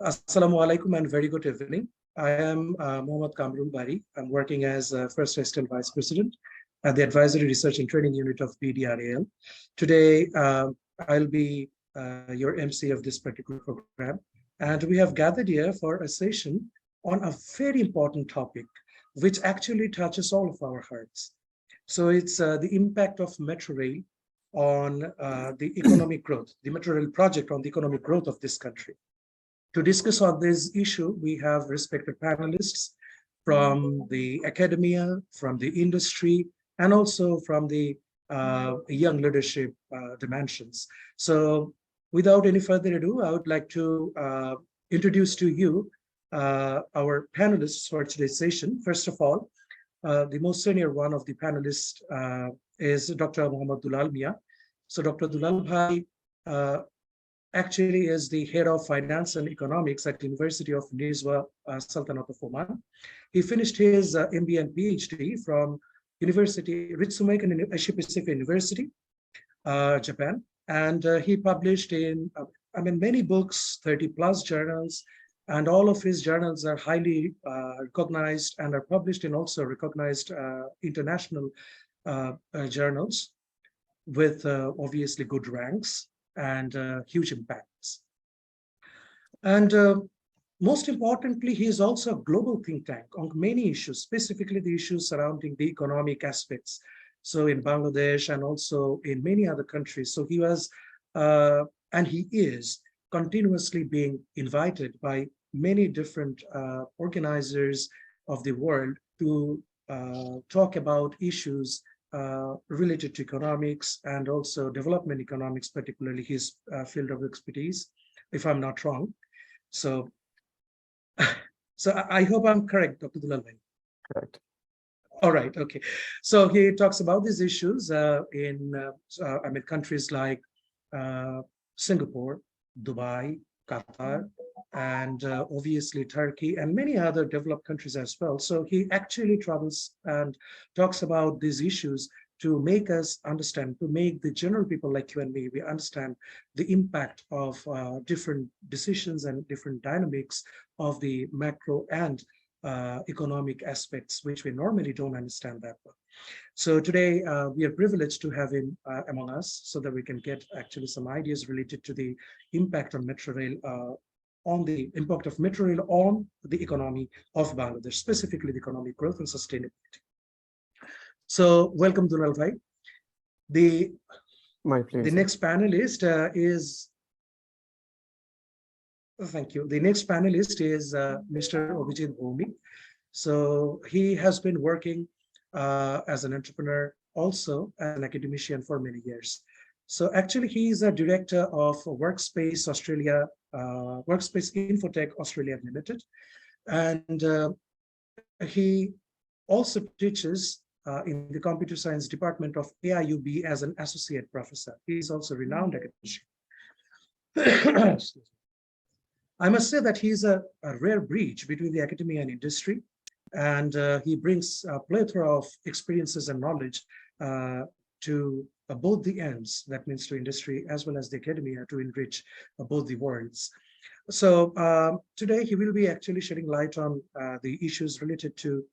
Assalamu alaikum and very good evening. I am Mohammad Kamrul Bari. I'm working as First Assistant Vice President at the Advisory Research and Training Unit of BDRAL. Today, I'll be your MC of this particular program. And we have gathered here for a session on a very important topic, which actually touches all of our hearts. So it's the impact of Metro Rail on the economic growth, the Metro Rail project on the economic growth of this country. To discuss on this issue, we have respected panelists from the academia, from the industry, and also from the young leadership dimensions. So without any further ado, I would like to introduce to you our panelists for today's session. First of all, the most senior one of the panelists is Dr. Mohammad Dulal Mia. So Dr. Dulal Bhai actually is the head of finance and economics at the University of Nizwa, Sultanate of Oman. He finished his MBA and PhD from University Ritsumeikan Asia Pacific University, Japan, and he published in many books, 30 plus journals, and all of his journals are highly recognized and are published in also recognized international journals with obviously good ranks and huge impacts. And most importantly, he is also a global think tank on many issues, specifically the issues surrounding the economic aspects. So in Bangladesh and also in many other countries. So he was, and he is continuously being invited by many different organizers of the world to talk about issues related to economics and also development economics, particularly his field of expertise, if I'm not wrong. So, I hope I'm correct, Dr. Dulal Bhai. Correct. All right, okay. So he talks about these issues in countries like Singapore, Dubai, Qatar, and obviously Turkey and many other developed countries as well. So he actually travels and talks about these issues to make us understand, to make the general people like you and me, we understand the impact of different decisions and different dynamics of the macro and economic aspects, which we normally don't understand that well. So today we are privileged to have him among us so that we can get actually some ideas related to the impact on Metro Rail, on the impact of Metro Rail on the economy of Bangladesh, specifically the economic growth and sustainability. So welcome, Dulal Bhai. My pleasure. The next panelist is, thank you. The next panelist is Mr. Abhijit Bhowmik. So he has been working as an entrepreneur, also as an academician for many years. So actually, he is a director of Workspace Australia, Workspace Infotech Australia Limited, and he also teaches in the computer science department of AIUB as an associate professor. He is also a renowned academician. I must say that he is a rare bridge between the academia and industry, and he brings a plethora of experiences and knowledge to both the ends, that means to industry as well as the academia, to enrich both the worlds. So today he will be actually shedding light on the issues related to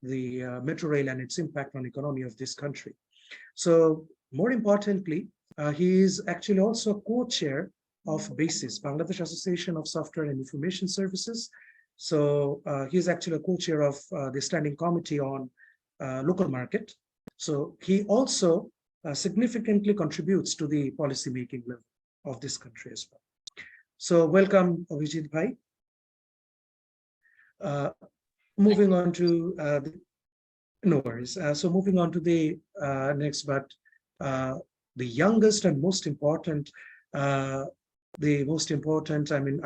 the Metro Rail and its impact on the economy of this country. So more importantly, he is actually also co-chair of BASIS, Bangladesh Association of Software and Information Services. So he's actually a co-chair of the Standing Committee on Local Market. So he also significantly contributes to the policy making level of this country as well. So welcome, Abhijit Bhai. Moving on to no worries. So moving on to the next, but the youngest and most important, I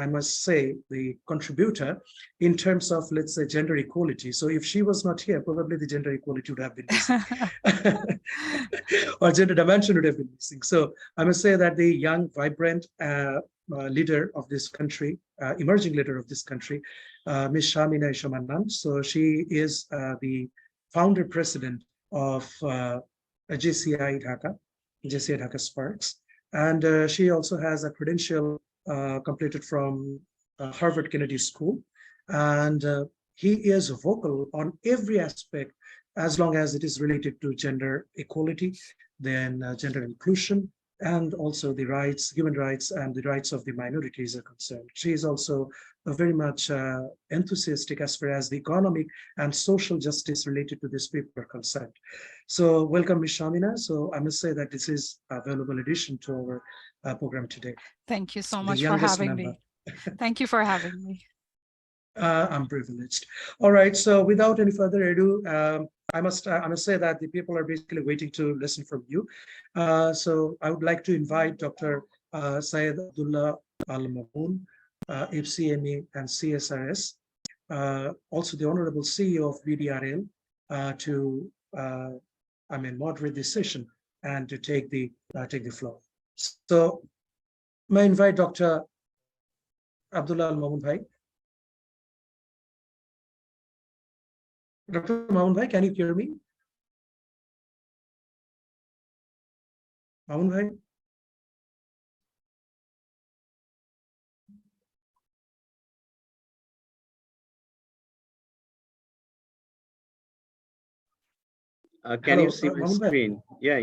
must say, the contributor in terms of, let's say, gender equality. So if she was not here, probably the gender equality would have been missing. Or gender dimension would have been missing. So I must say that the young, vibrant leader of this country, emerging leader of this country, Ms. Shamina Ishamanand. So she is the founder president of JCI Dhaka, JCI Dhaka Sparks. And she also has a credential completed from Harvard Kennedy School. And he is vocal on every aspect as long as it is related to gender equality, then gender inclusion, and also the rights, human rights, and the rights of the minorities are concerned. She is also very much enthusiastic as far as the economic and social justice related to this paper are concerned. So welcome, Ms. Shamina. So I must say that this is a valuable addition to our program today. Thank you so The much for youngest having member. me. Thank you for having me. I'm privileged. All right. So without any further ado, I must say that the people are basically waiting to listen from you. So I would like to invite Dr. Syed Abdullah Al Mamoon, FCME and CSRS, also the Honorable CEO of BDRL, to moderate this session and to take the floor. So may I invite Dr. Abdullah Al Mamoon Bhai. Dr. Mamoon Bhai, can you hear me? Mamoon Bhai? Can you see my screen? Yeah.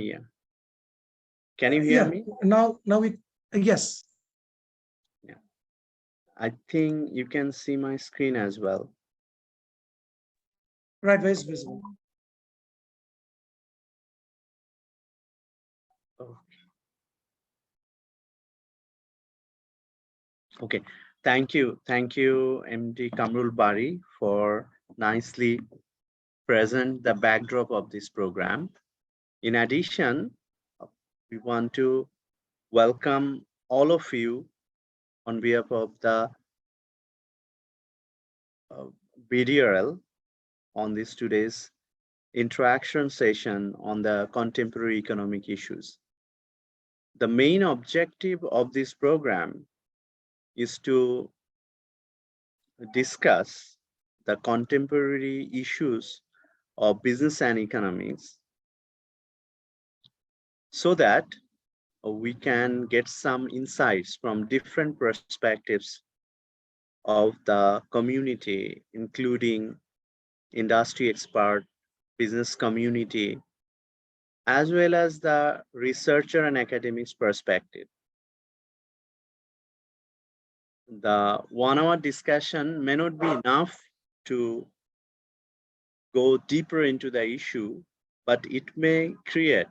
Can you hear me? Now we, yes. Yeah. I think you can see my screen as well. Right, where is visible? Okay. Thank you, MD Kamrul Bari, for nicely present the backdrop of this program. In addition, we want to welcome all of you on behalf of the BDRL on this today's interaction session on the contemporary economic issues. The main objective of this program is to discuss the contemporary issues of business and economics so that we can get some insights from different perspectives of the community, including industry expert, business community, as well as the researcher and academics perspective. The 1 hour discussion may not be enough to go deeper into the issue, but it may create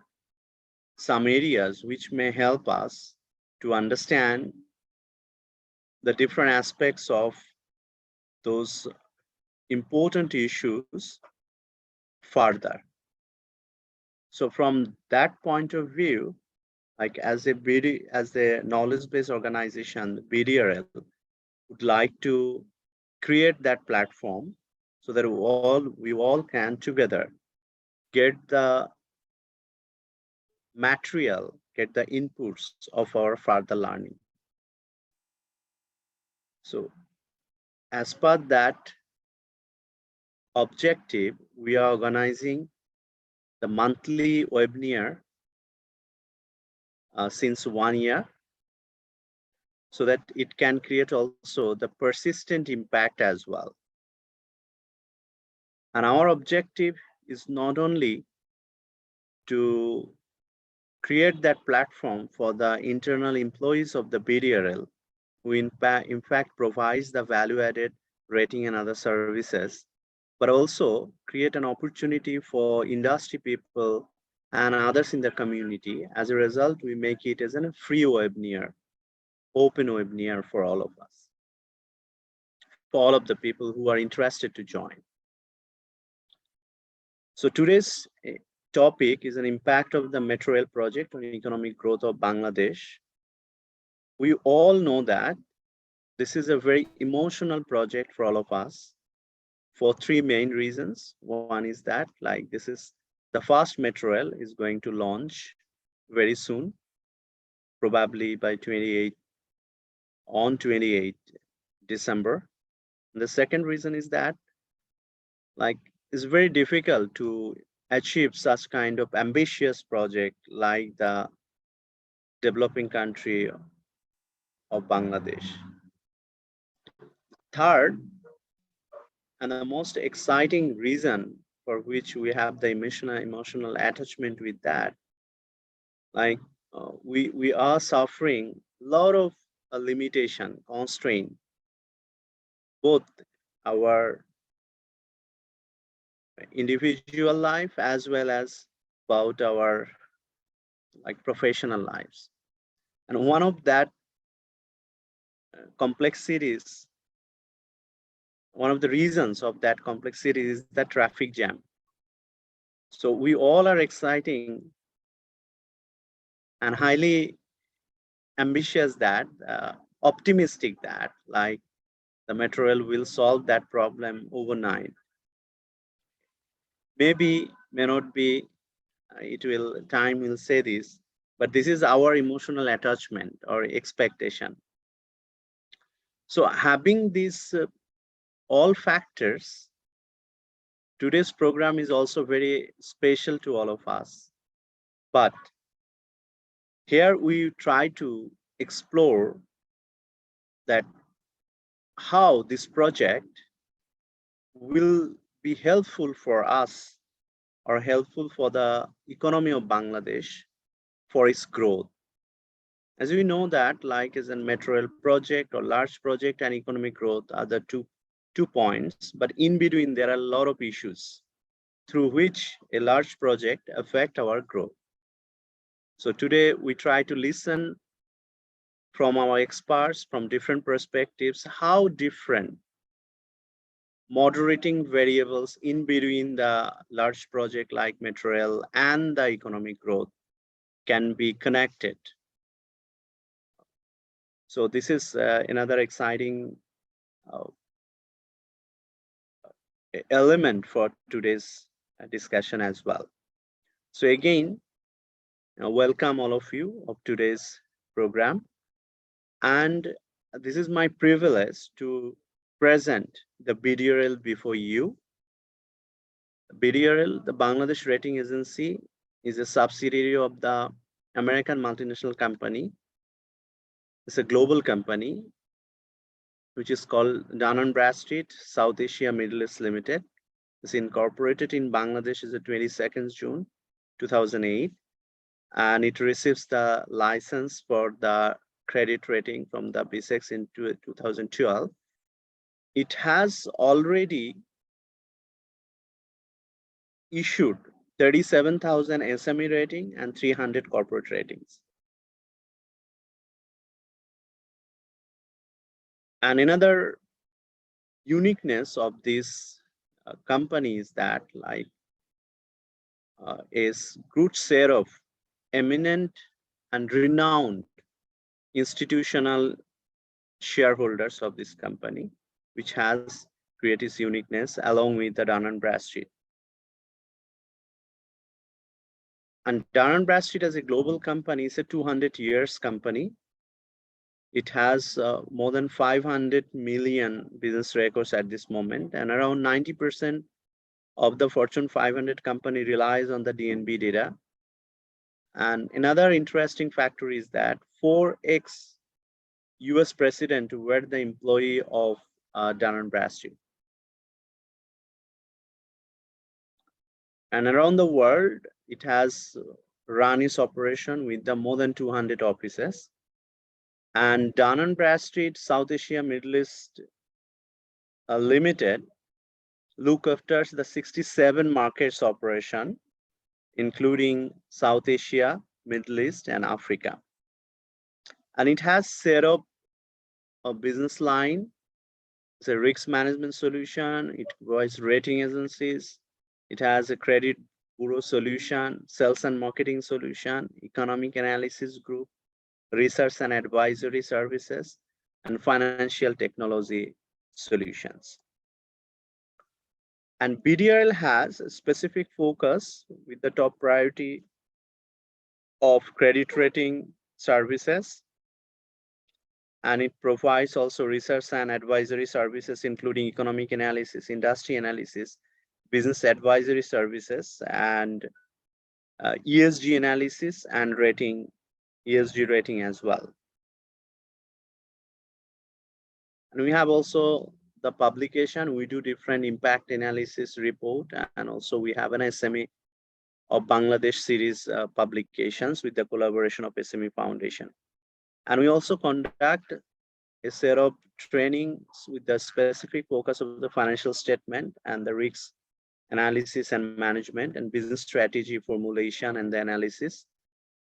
some areas which may help us to understand the different aspects of those important issues further. So from that point of view, like as a knowledge-based organization, BDRL would like to create that platform so that we all can together get the material, get the inputs of our further learning. So as per that objective, we are organizing the monthly webinar since 1 year, so that it can create also the persistent impact as well. And our objective is not only to create that platform for the internal employees of the BDRL, who in fact provides the value-added rating and other services, but also create an opportunity for industry people and others in the community. As a result, we make it as a free webinar, open webinar for all of us, for all of the people who are interested to join. So today's topic is an impact of the Metro Rail project on economic growth of Bangladesh. We all know that this is a very emotional project for all of us for 3 main reasons. One is that this is the first Metro Rail is going to launch very soon, probably by 28 December. And the second reason is that it's very difficult to achieve such kind of ambitious project like the developing country of Bangladesh. Third, and the most exciting reason for which we have the emotional attachment with that, like we are suffering a lot of limitation, constraint, both our individual life as well as about our like professional lives. And one of that complexities, one of the reasons of that complexity is the traffic jam. So we all are exciting and highly ambitious that, optimistic that like the metro rail will solve that problem overnight. Maybe, may not be, time will say this, but this is our emotional attachment or expectation. So having these all factors, today's program is also very special to all of us. But here we try to explore that how this project will be helpful for us or helpful for the economy of Bangladesh for its growth. As we know that like as a metro rail project or large project and economic growth are the two points, but in between there are a lot of issues through which a large project affect our growth. So today we try to listen from our experts from different perspectives, how different moderating variables in between the large project like metro rail and the economic growth can be connected. So this is another exciting element for today's discussion as well. So again, welcome all of you of today's program. And this is my privilege to present the BDRL before you. BDRL, the Bangladesh Rating Agency, is a subsidiary of the American multinational company. It's a global company which is called Dun & Bradstreet South Asia Middle East Limited. It's incorporated in Bangladesh is the 22nd June 2008, and it receives the license for the credit rating from the BSEX in 2012. It has already issued 37,000 SME rating and 300 corporate ratings. And another uniqueness of this company is that like is good share of eminent and renowned institutional shareholders of this company, which has created its uniqueness along with the Dun & Bradstreet. And Dun & Bradstreet as a global company is a 200 years company. It has more than 500 million business records at this moment, and around 90% of the Fortune 500 company relies on the DNB data. And another interesting factor is that 4 ex-US president were the employee of Dun & Bradstreet. And around the world, it has run its operation with the more than 200 offices. And Dun & Bradstreet South Asia Middle East Limited look after the 67 markets operation, including South Asia, Middle East, and Africa. And it has set up a business line. It's a risk management solution. It provides rating agencies. It has a credit bureau solution, sales and marketing solution, economic analysis group, research and advisory services, and financial technology solutions. And BDRL has a specific focus with the top priority of credit rating services. And it provides also research and advisory services, including economic analysis, industry analysis, business advisory services, and ESG analysis and rating, ESG rating as well. And we have also the publication. We do different impact analysis report, and also we have an SME of Bangladesh series publications with the collaboration of SME Foundation. And we also conduct a set of trainings with the specific focus of the financial statement and the risks analysis and management and business strategy formulation and the analysis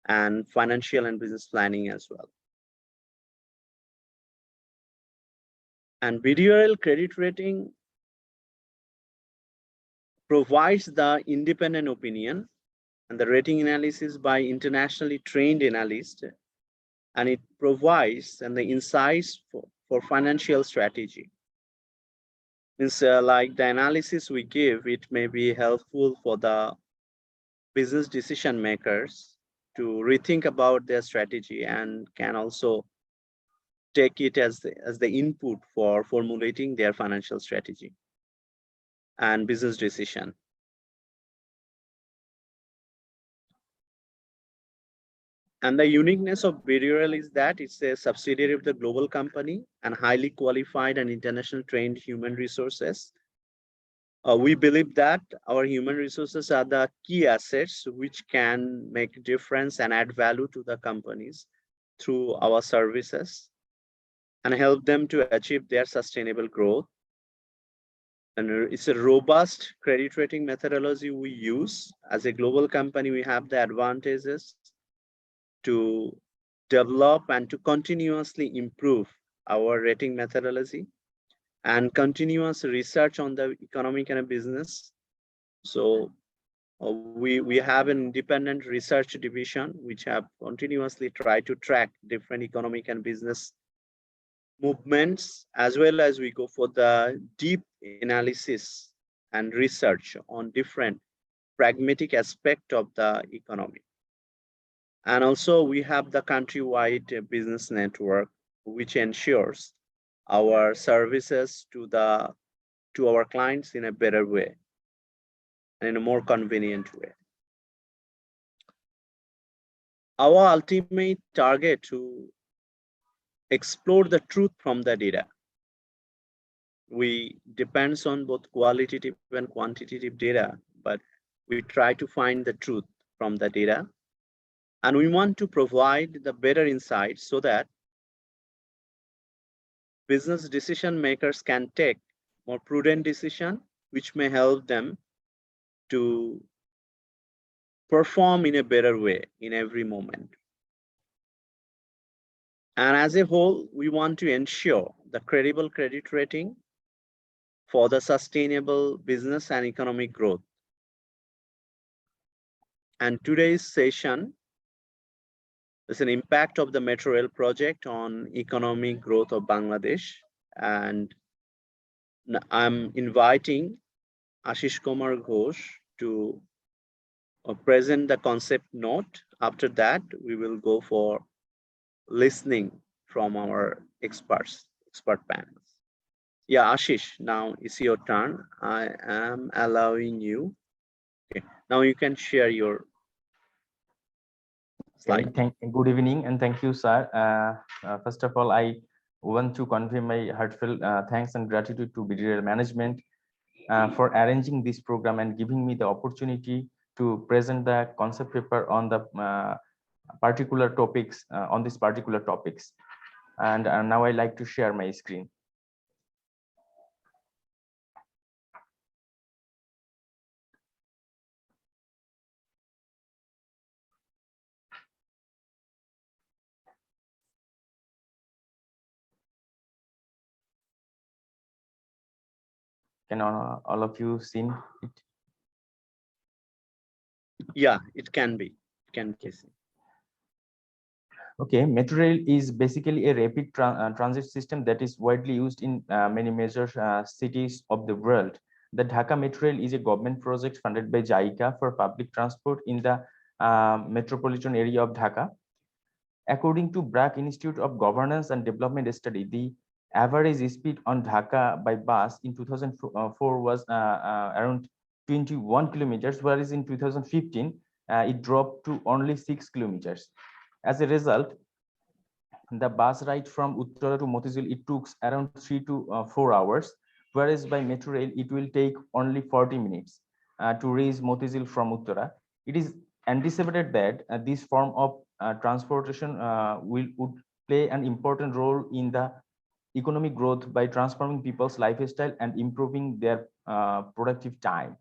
and financial and business planning as well. And BDRL credit rating provides the independent opinion and the rating analysis by internationally trained analysts, and it provides and the insights for financial strategy. Means like the analysis we give, it may be helpful for the business decision makers to rethink about their strategy and can also take it as the input for formulating their financial strategy and business decision. And the uniqueness of BDRL is that it's a subsidiary of the global company and highly qualified and international trained human resources. We believe that our human resources are the key assets which can make a difference and add value to the companies through our services and help them to achieve their sustainable growth. And it's a robust credit rating methodology we use. As a global company, we have the advantages to develop and to continuously improve our rating methodology and continuous research on the economic and business. So we have an independent research division which have continuously tried to track different economic and business movements, as well as we go for the deep analysis and research on different pragmatic aspect of the economy. And also we have the countrywide business network, which ensures our services to our clients in a better way and in a more convenient way. Our ultimate target to explore the truth from the data. We depends on both qualitative and quantitative data, but we try to find the truth from the data. And we want to provide the better insights so that business decision makers can take more prudent decision, which may help them to perform in a better way in every moment. And as a whole, we want to ensure the credible credit rating for the sustainable business and economic growth. And today's session is an impact of the Metro Rail project on economic growth of Bangladesh. And I'm inviting Ashish Kumar Ghosh to present the concept note. After that, we will go for listening from our expert panels. Yeah, Ashish, now it's your turn. I am allowing you. Okay, now you can share your slide. Good evening and thank you, sir. First of all, I want to convey my heartfelt thanks and gratitude to BDRL management for arranging this program and giving me the opportunity to present the concept paper on the particular topics on these particular topics. And now I like to share my screen. Can all of you seen it? Yeah, it can be. Seen. Okay, Metro Rail is basically a rapid transit system that is widely used in many major cities of the world. The Dhaka Metro Rail is a government project funded by JICA for public transport in the metropolitan area of Dhaka. According to BRAC Institute of Governance and Development Study, the average speed on Dhaka by bus in 2004 was around 21 kilometers, whereas in 2015 it dropped to only 6 kilometers. As a result, the bus ride from Uttara to Motizil, it took around 3 to 4 hours, whereas by metro rail, it will take only 40 minutes to reach Motizil from Uttara. It is anticipated that this form of transportation would play an important role in the economic growth by transforming people's lifestyle and improving their productive time.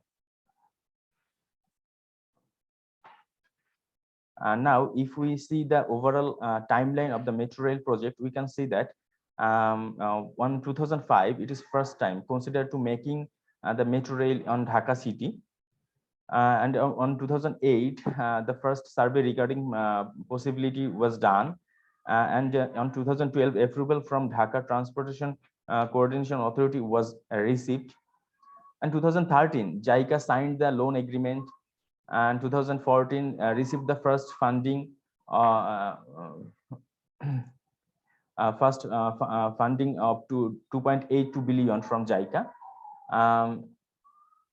Now, if we see the overall timeline of the metro rail project, we can see that on 2005, it is first time considered to making the metro rail on Dhaka city. And on 2008, the first survey regarding possibility was done. And on 2012, approval from Dhaka Transportation Coordination Authority was received. And 2013, JICA signed the loan agreement, and 2014 received the first funding, funding up to 2.82 billion from JICA.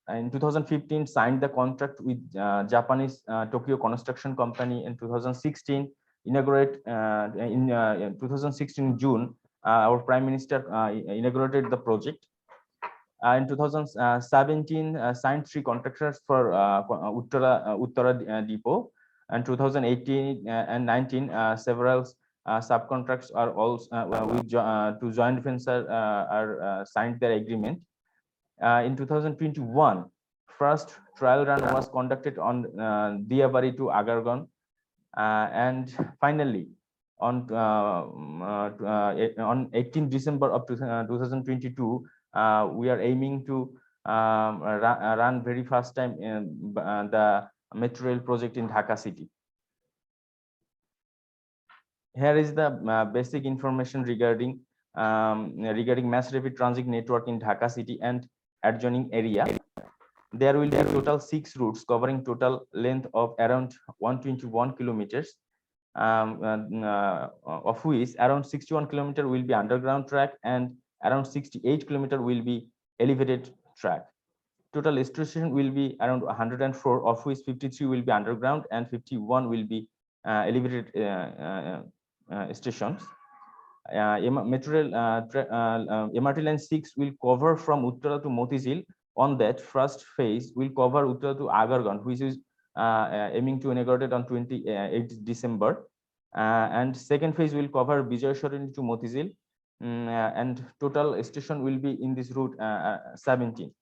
In 2015, signed the contract with Japanese Tokyo Construction Company. In 2016, inaugurate in 2016 June, our Prime Minister inaugurated the project. In 2017, signed 3 contractors for Uttara Depot. And 2018 and 19, several subcontracts are also with to joint venture are signed their agreement. In 2021, first trial run was conducted on Diabari to Agargan, and finally on 18 December of 2022, we are aiming to run very first time in the metro rail project in Dhaka city. Here is the basic information regarding mass rapid transit network in Dhaka city and adjoining area. There will be total 6 routes covering total length of around 121 kilometers, of which around 61 kilometers will be underground track and around 68 kilometers will be elevated track. Total station will be around 104, of which 53 will be underground and 51 will be elevated stations. MRT line 6 will cover from Uttara to Motizil. On that, first phase will cover Uttara to Agargan, which is aiming to inaugurate on 28 December. And second phase will cover Vijayaswarini to Motizil. And total station will be in this route 17.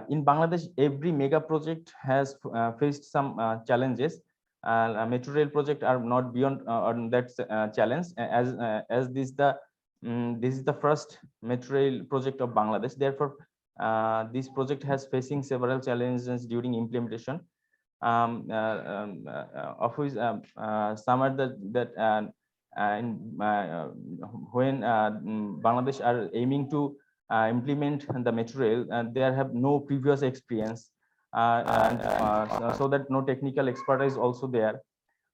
In Bangladesh, every mega project has faced some challenges. Metro rail projects are not beyond on that challenge, as this is the first metro rail project of Bangladesh. Therefore, this project has facing several challenges during implementation, of which some are that when Bangladesh are aiming to implement the metro rail, and they have no previous experience, so that no technical expertise also there.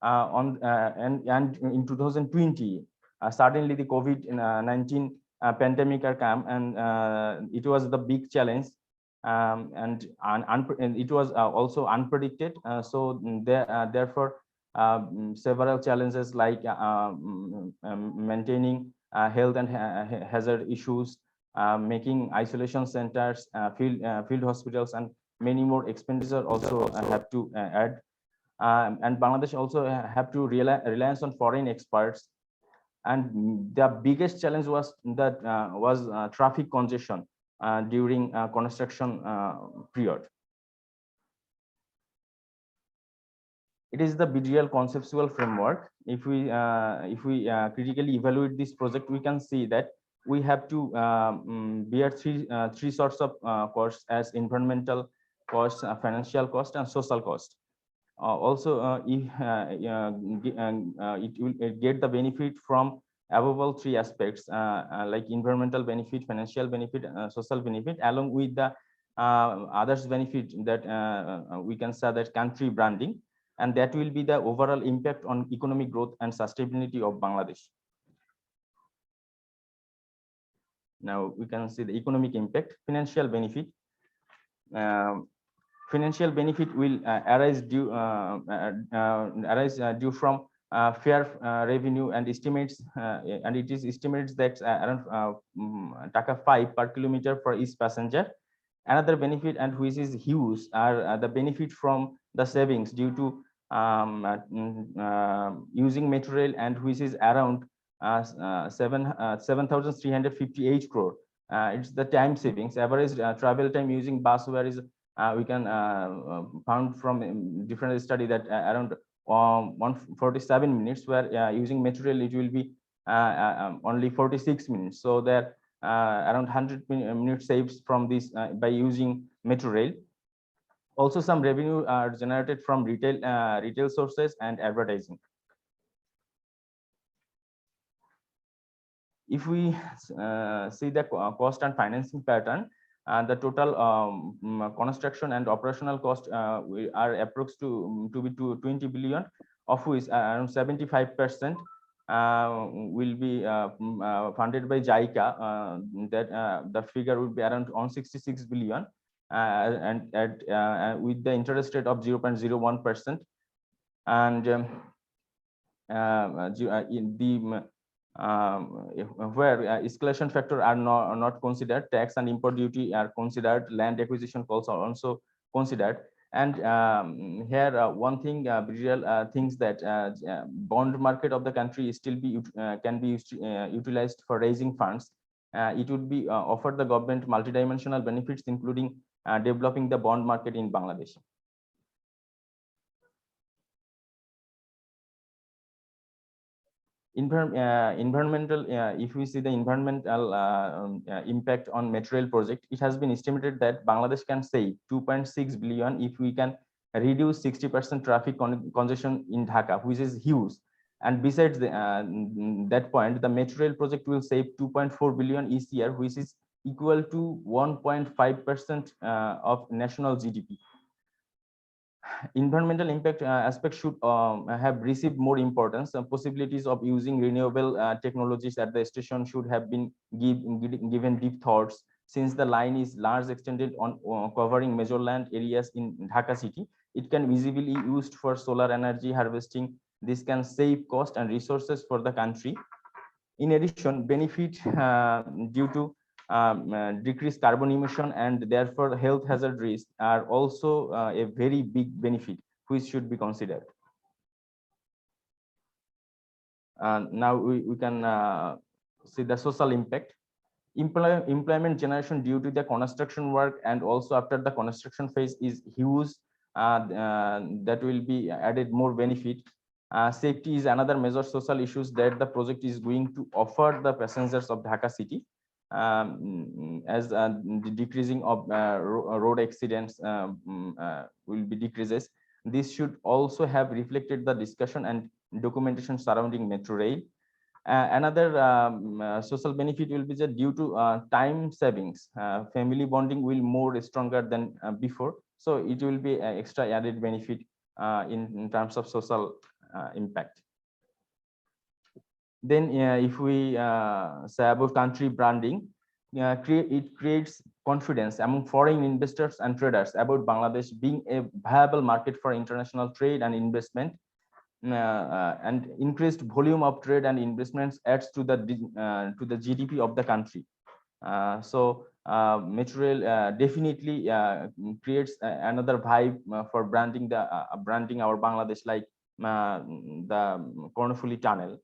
And in 2020, suddenly the COVID-19 pandemic came, and it was the big challenge, and it was also unpredicted. So therefore, several challenges like maintaining health and hazard issues, making isolation centers, field hospitals, and many more expenditure also have to add. And Bangladesh also have to reliance on foreign experts. And the biggest challenge was that traffic congestion during construction period. It is the BDRL conceptual framework. If we critically evaluate this project, we can see that we have to bear three sorts of costs, as environmental costs, financial cost, and social cost. Also, it will get the benefit from above all 3 aspects, like environmental benefit, financial benefit, social benefit, along with the others benefit that we can say that country branding, and that will be the overall impact on economic growth and sustainability of Bangladesh. Now we can see the economic impact, financial benefit. Financial benefit will arise due from fair revenue and estimates, and it is estimates that around taka 5 per kilometer for each passenger. Another benefit, and which is huge, are the benefit from the savings due to using metro rail, and which is around 7,358 crore. It's the time savings. Average travel time using bus where is we can found from different study that around 147 minutes, where using metro rail it will be only 46 minutes. So there around 100 minutes saved from this by using metro rail. Also, some revenue are generated from retail sources and advertising. If we see the cost and financing pattern, the total construction and operational cost are approx to be 20 billion, of which around 75% will be funded by JICA. That the figure will be around 166 billion, and with the interest rate of 0.01%, and in the where escalation factor are not considered, tax and import duty are considered, land acquisition costs are also considered. And here one thing, real things that bond market of the country still can be utilized for raising funds. It would be offered the government multidimensional benefits, including developing the bond market in Bangladesh. Environmental, if we see the environmental impact on metro rail project, it has been estimated that Bangladesh can save 2.6 billion if we can reduce 60% traffic congestion in Dhaka, which is huge. And besides that point, the metro rail project will save 2.4 billion each year, which is equal to 1.5% of national GDP. Environmental impact aspect should have received more importance. Possibilities of using renewable technologies at the station should have been given deep thoughts, since the line is large extended on covering major land areas in Dhaka city. It can visibly used for solar energy harvesting. This can save cost and resources for the country. In addition, benefit due to decreased carbon emission and therefore health hazard risk are also a very big benefit which should be considered. Now we can see the social impact. Employment generation due to the construction work and also after the construction phase is huge. That will be added more benefit. Safety is another major social issues that the project is going to offer the passengers of Dhaka city. As the decreasing of road accidents will be decreases. This should also have reflected the discussion and documentation surrounding metro rail. Another social benefit will be that due to time savings, family bonding will more stronger than before. So it will be an extra added benefit in terms of social impact. Then if we say about country branding, it creates confidence among foreign investors and traders about Bangladesh being a viable market for international trade and investment. And increased volume of trade and investments adds to the GDP of the country. So metro rail definitely creates another vibe for branding our Bangladesh, like the Kornofuli tunnel.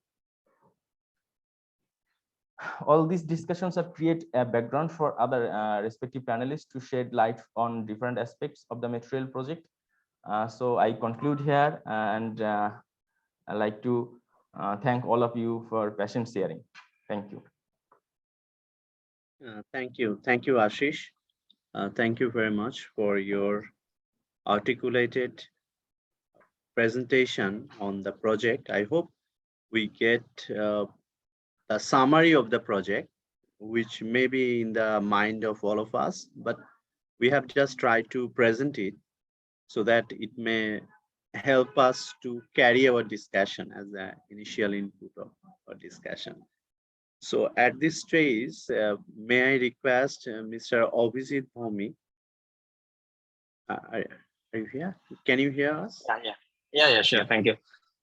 All these discussions have created a background for other respective panelists to shed light on different aspects of the metro rail project. So I conclude here, and I'd like to thank all of you for patient sharing. Thank you. Thank you, Ashish. Thank you very much for your articulated presentation on the project. I hope we get a summary of the project, which may be in the mind of all of us, but we have just tried to present it so that it may help us to carry our discussion as the initial input of our discussion. So at this stage, may I request Mr. Abhijit Bhaumi Are you here? Can you hear us? Yeah, sure. Yeah. Thank you.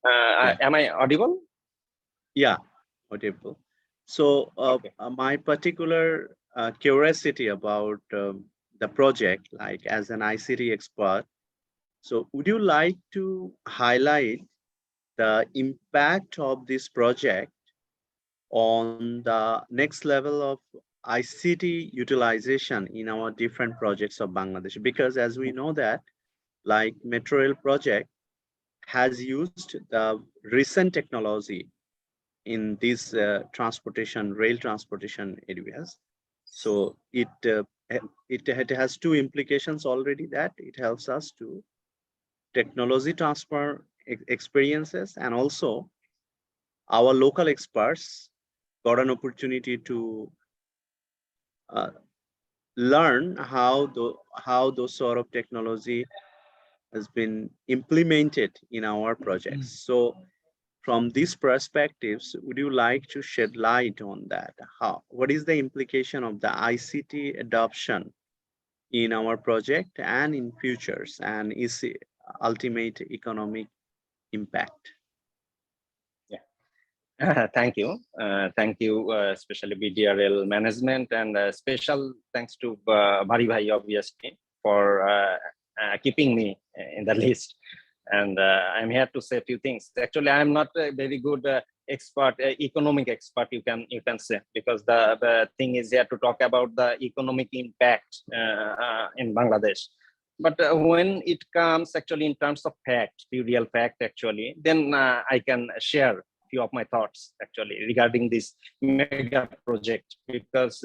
Yeah. Am I audible? Yeah, audible. So Okay. my particular curiosity about the project, like as an ICT expert, so would you like to highlight the impact of this project on the next level of ICT utilization in our different projects of Bangladesh? Because as we know that, like Metro Rail project has used the recent technology in these rail transportation areas. So it has two implications already, that it helps us to technology transfer experiences, and also our local experts got an opportunity to uh, learn how those sort of technology has been implemented in our projects. So from these perspectives, would you like to shed light on that? What is the implication of the ICT adoption in our project and in futures, and its ultimate economic impact? Thank you. Thank you, especially BDRL management, and special thanks to Bari Bhai, obviously, for keeping me in the list. And I'm here to say a few things. Actually, I'm not a very good expert, economic expert, you can say, because the thing is here to talk about the economic impact in Bangladesh. But when it comes actually in terms of fact, the real fact actually, then I can share few of my thoughts actually regarding this mega project, because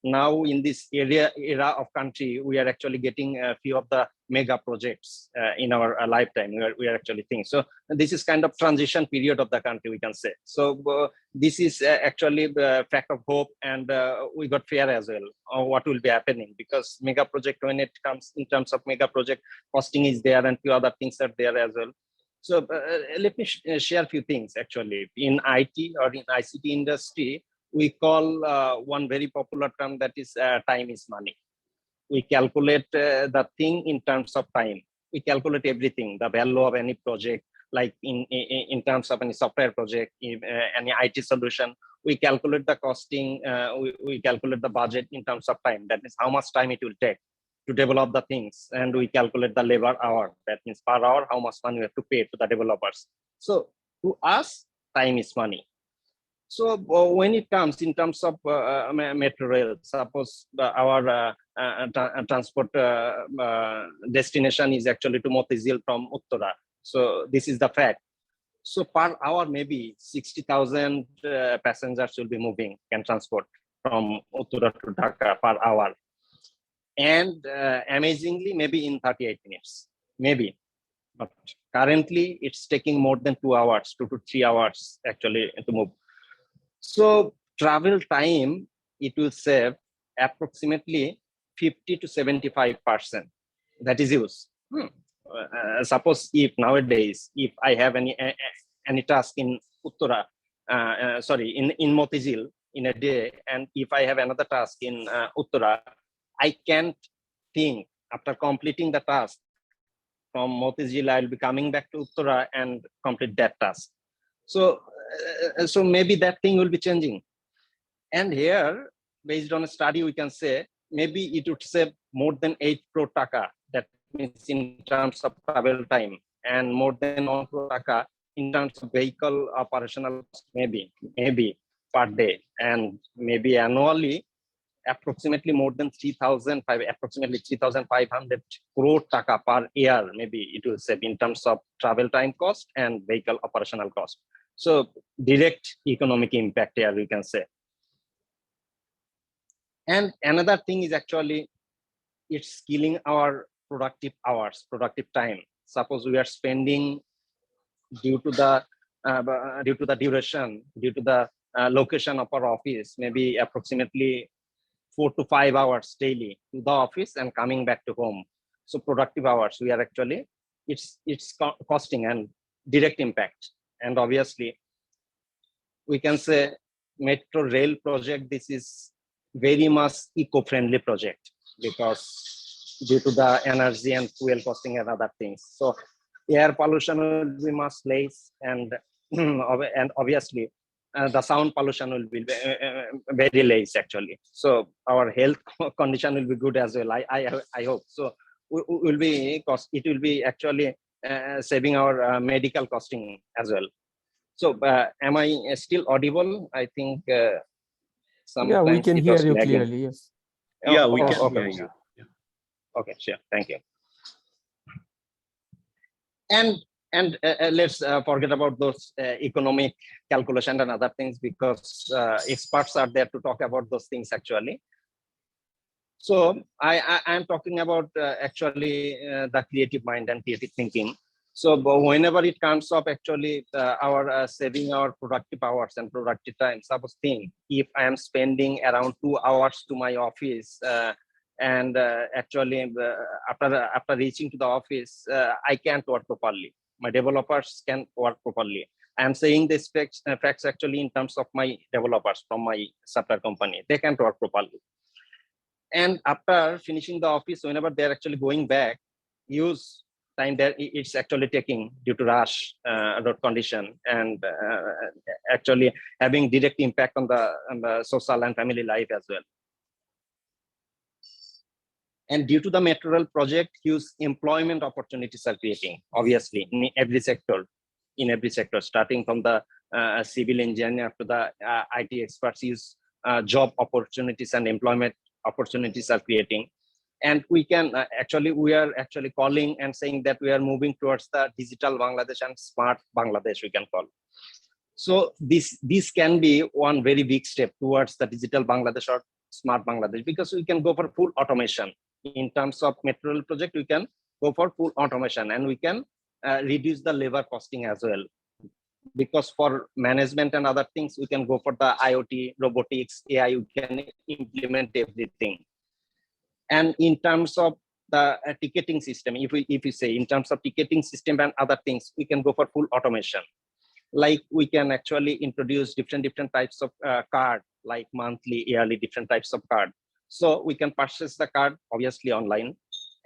now in this era of country, we are actually getting a few of the mega projects in our lifetime. We are actually thinking. So this is kind of transition period of the country, we can say. So this is actually the fact of hope, and we got fear as well of what will be happening, because mega project, when it comes in terms of mega project, costing is there and few other things are there as well. So let me share a few things actually. In IT or in ICT industry, we call one very popular term, that is time is money. We calculate the thing in terms of time. We calculate everything, the value of any project, like in terms of any software project, any IT solution. We calculate the costing, we calculate the budget in terms of time. That means how much time it will take to develop the things, and we calculate the labor hour. That means per hour, how much money we have to pay to the developers. So to us, time is money. So when it comes in terms of metro rail, suppose our transport destination is actually to Motizil from Uttara. So this is the fact. So per hour, maybe 60,000 passengers will be moving, can transport from Uttara to Dhaka per hour. And amazingly, maybe in 38 minutes, maybe. But currently, it's taking more than 2 hours, 2 to 3 hours actually to move. So travel time, it will save approximately 50 to 75%. That is use. Suppose if nowadays, if I have any task in Uttara, in Motizil in a day, and if I have another task in Uttara, I can't think after completing the task from Motizil, I'll be coming back to Uttara and complete that task. So maybe that thing will be changing. And here, based on a study, we can say maybe it would save more than 8 crore taka. That means in terms of travel time, and more than 1 crore taka in terms of vehicle operational, maybe per day, and maybe annually approximately more than 3,500 crore taka per year. Maybe it will save in terms of travel time cost and vehicle operational cost. So direct economic impact here, we can say. And another thing is actually it's killing our productive hours, productive time. Suppose we are spending due to the duration, due to the location of our office, maybe approximately 4 to 5 hours daily to the office and coming back to home. So productive hours, we are actually, it's costing and direct impact. And obviously, we can say metro rail project, this is very much eco-friendly project, because due to the energy and fuel costing and other things. So air pollution will be much less, and obviously the sound pollution will be very less actually. So our health condition will be good as well. I hope so. Will be cost. It will be actually saving our medical costing as well. So am I still audible? I think Yeah, we sometimes can it hear was you lagging. clearly. Yes. Yeah, we Oh, can okay, hear sure. you. Okay, sure. Thank you. And let's forget about those economic calculation and other things, because experts are there to talk about those things actually. So I am talking about actually the creative mind and creative thinking. So whenever it comes up actually our saving our productive hours and productive time, suppose think if I am spending around 2 hours to my office and actually after reaching to the office, I can't work properly. My developers can work properly. I'm saying this facts actually in terms of my developers from my software company. They can't work properly. And after finishing the office, whenever they're actually going back, use time that it's actually taking due to rush road condition, and actually having direct impact on the social and family life as well. And due to the metro rail project, huge employment opportunities are creating, obviously, in every sector, starting from the civil engineer to the IT experts, use job opportunities and employment opportunities are creating. And we can we are actually calling and saying that we are moving towards the digital Bangladesh and smart Bangladesh, we can call. So this can be one very big step towards the digital Bangladesh or smart Bangladesh, because we can go for full automation. In terms of metro rail project, we can go for full automation, and we can reduce the labor costing as well. Because for management and other things, we can go for the IoT, robotics, AI, we can implement everything. And in terms of the ticketing system, if we say in terms of ticketing system and other things, we can go for full automation. Like we can actually introduce different types of card, like monthly, yearly, different types of card. So we can purchase the card obviously online,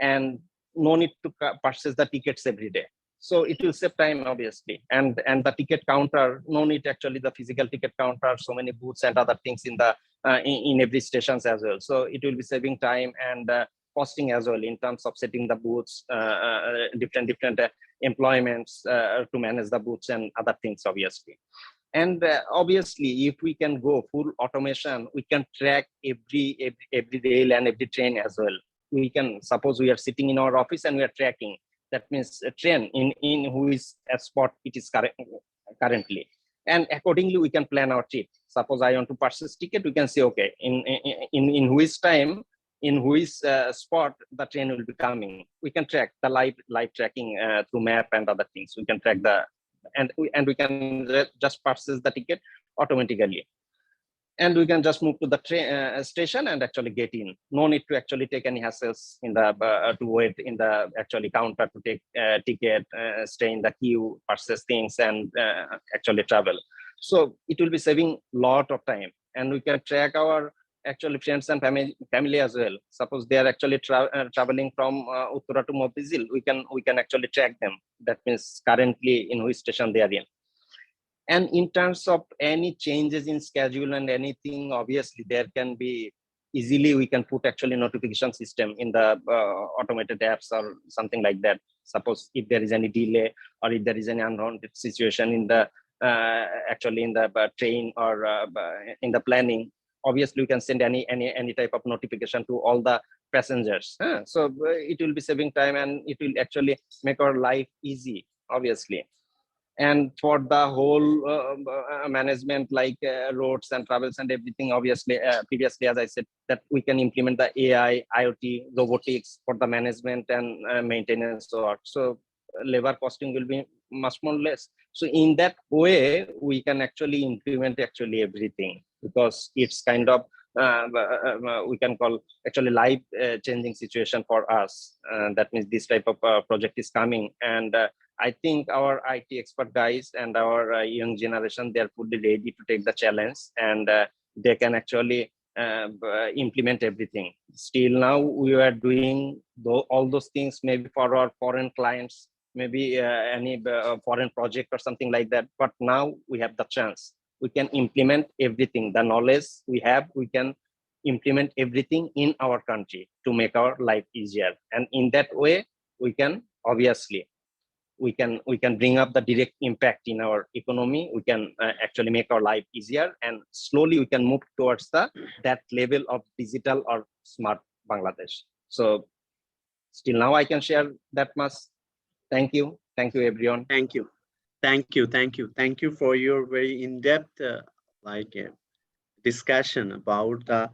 and no need to purchase the tickets every day. So it will save time obviously, and the ticket counter, no need actually the physical ticket counter, so many booths and other things in the in every stations as well. So it will be saving time and costing as well in terms of setting the booths, different employments to manage the booths and other things obviously. And obviously, if we can go full automation, we can track every rail and every train as well. We can, suppose we are sitting in our office and we are tracking. That means a train in who is a spot it is currently. And accordingly, we can plan our trip. Suppose I want to purchase ticket, we can say, okay, in which time, in which spot the train will be coming. We can track the live tracking through map and other things. We can track the, and we can just purchase the ticket automatically. And we can just move to the train station and actually get in. No need to actually take any hassles in the to wait in the actually counter to take ticket, stay in the queue, purchase things, and actually travel. So it will be saving lot of time, and we can track our actually friends and family as well. Suppose they are actually traveling from Uttara to Mopizil, we can actually track them. That means currently in which station they are in. And in terms of any changes in schedule and anything, obviously there can be easily, we can put actually notification system in the automated apps or something like that. Suppose if there is any delay or if there is any unwanted situation in the actually in the train or in the planning, obviously we can send any type of notification to all the passengers. So it will be saving time, and it will actually make our life easy, obviously. And for the whole management, like roads and travels and everything, obviously previously, as I said, that we can implement the AI, IoT, robotics for the management and maintenance work. So labor costing will be much more less. So in that way, we can actually implement actually everything, because it's kind of we can call actually life changing situation for us. That means this type of project is coming, and I think our IT expert guys and our young generation, they are fully ready to take the challenge, and they can actually implement everything. Still now we are doing all those things maybe for our foreign clients, maybe any foreign project or something like that. But now we have the chance. We can implement everything. The knowledge we have, we can implement everything in our country to make our life easier. And in that way, we can obviously we can bring up the direct impact in our economy. We can actually make our life easier, and slowly we can move towards that level of digital or smart Bangladesh. So still now I can share that much. Thank you everyone. Thank you. Thank you for your very in-depth discussion about the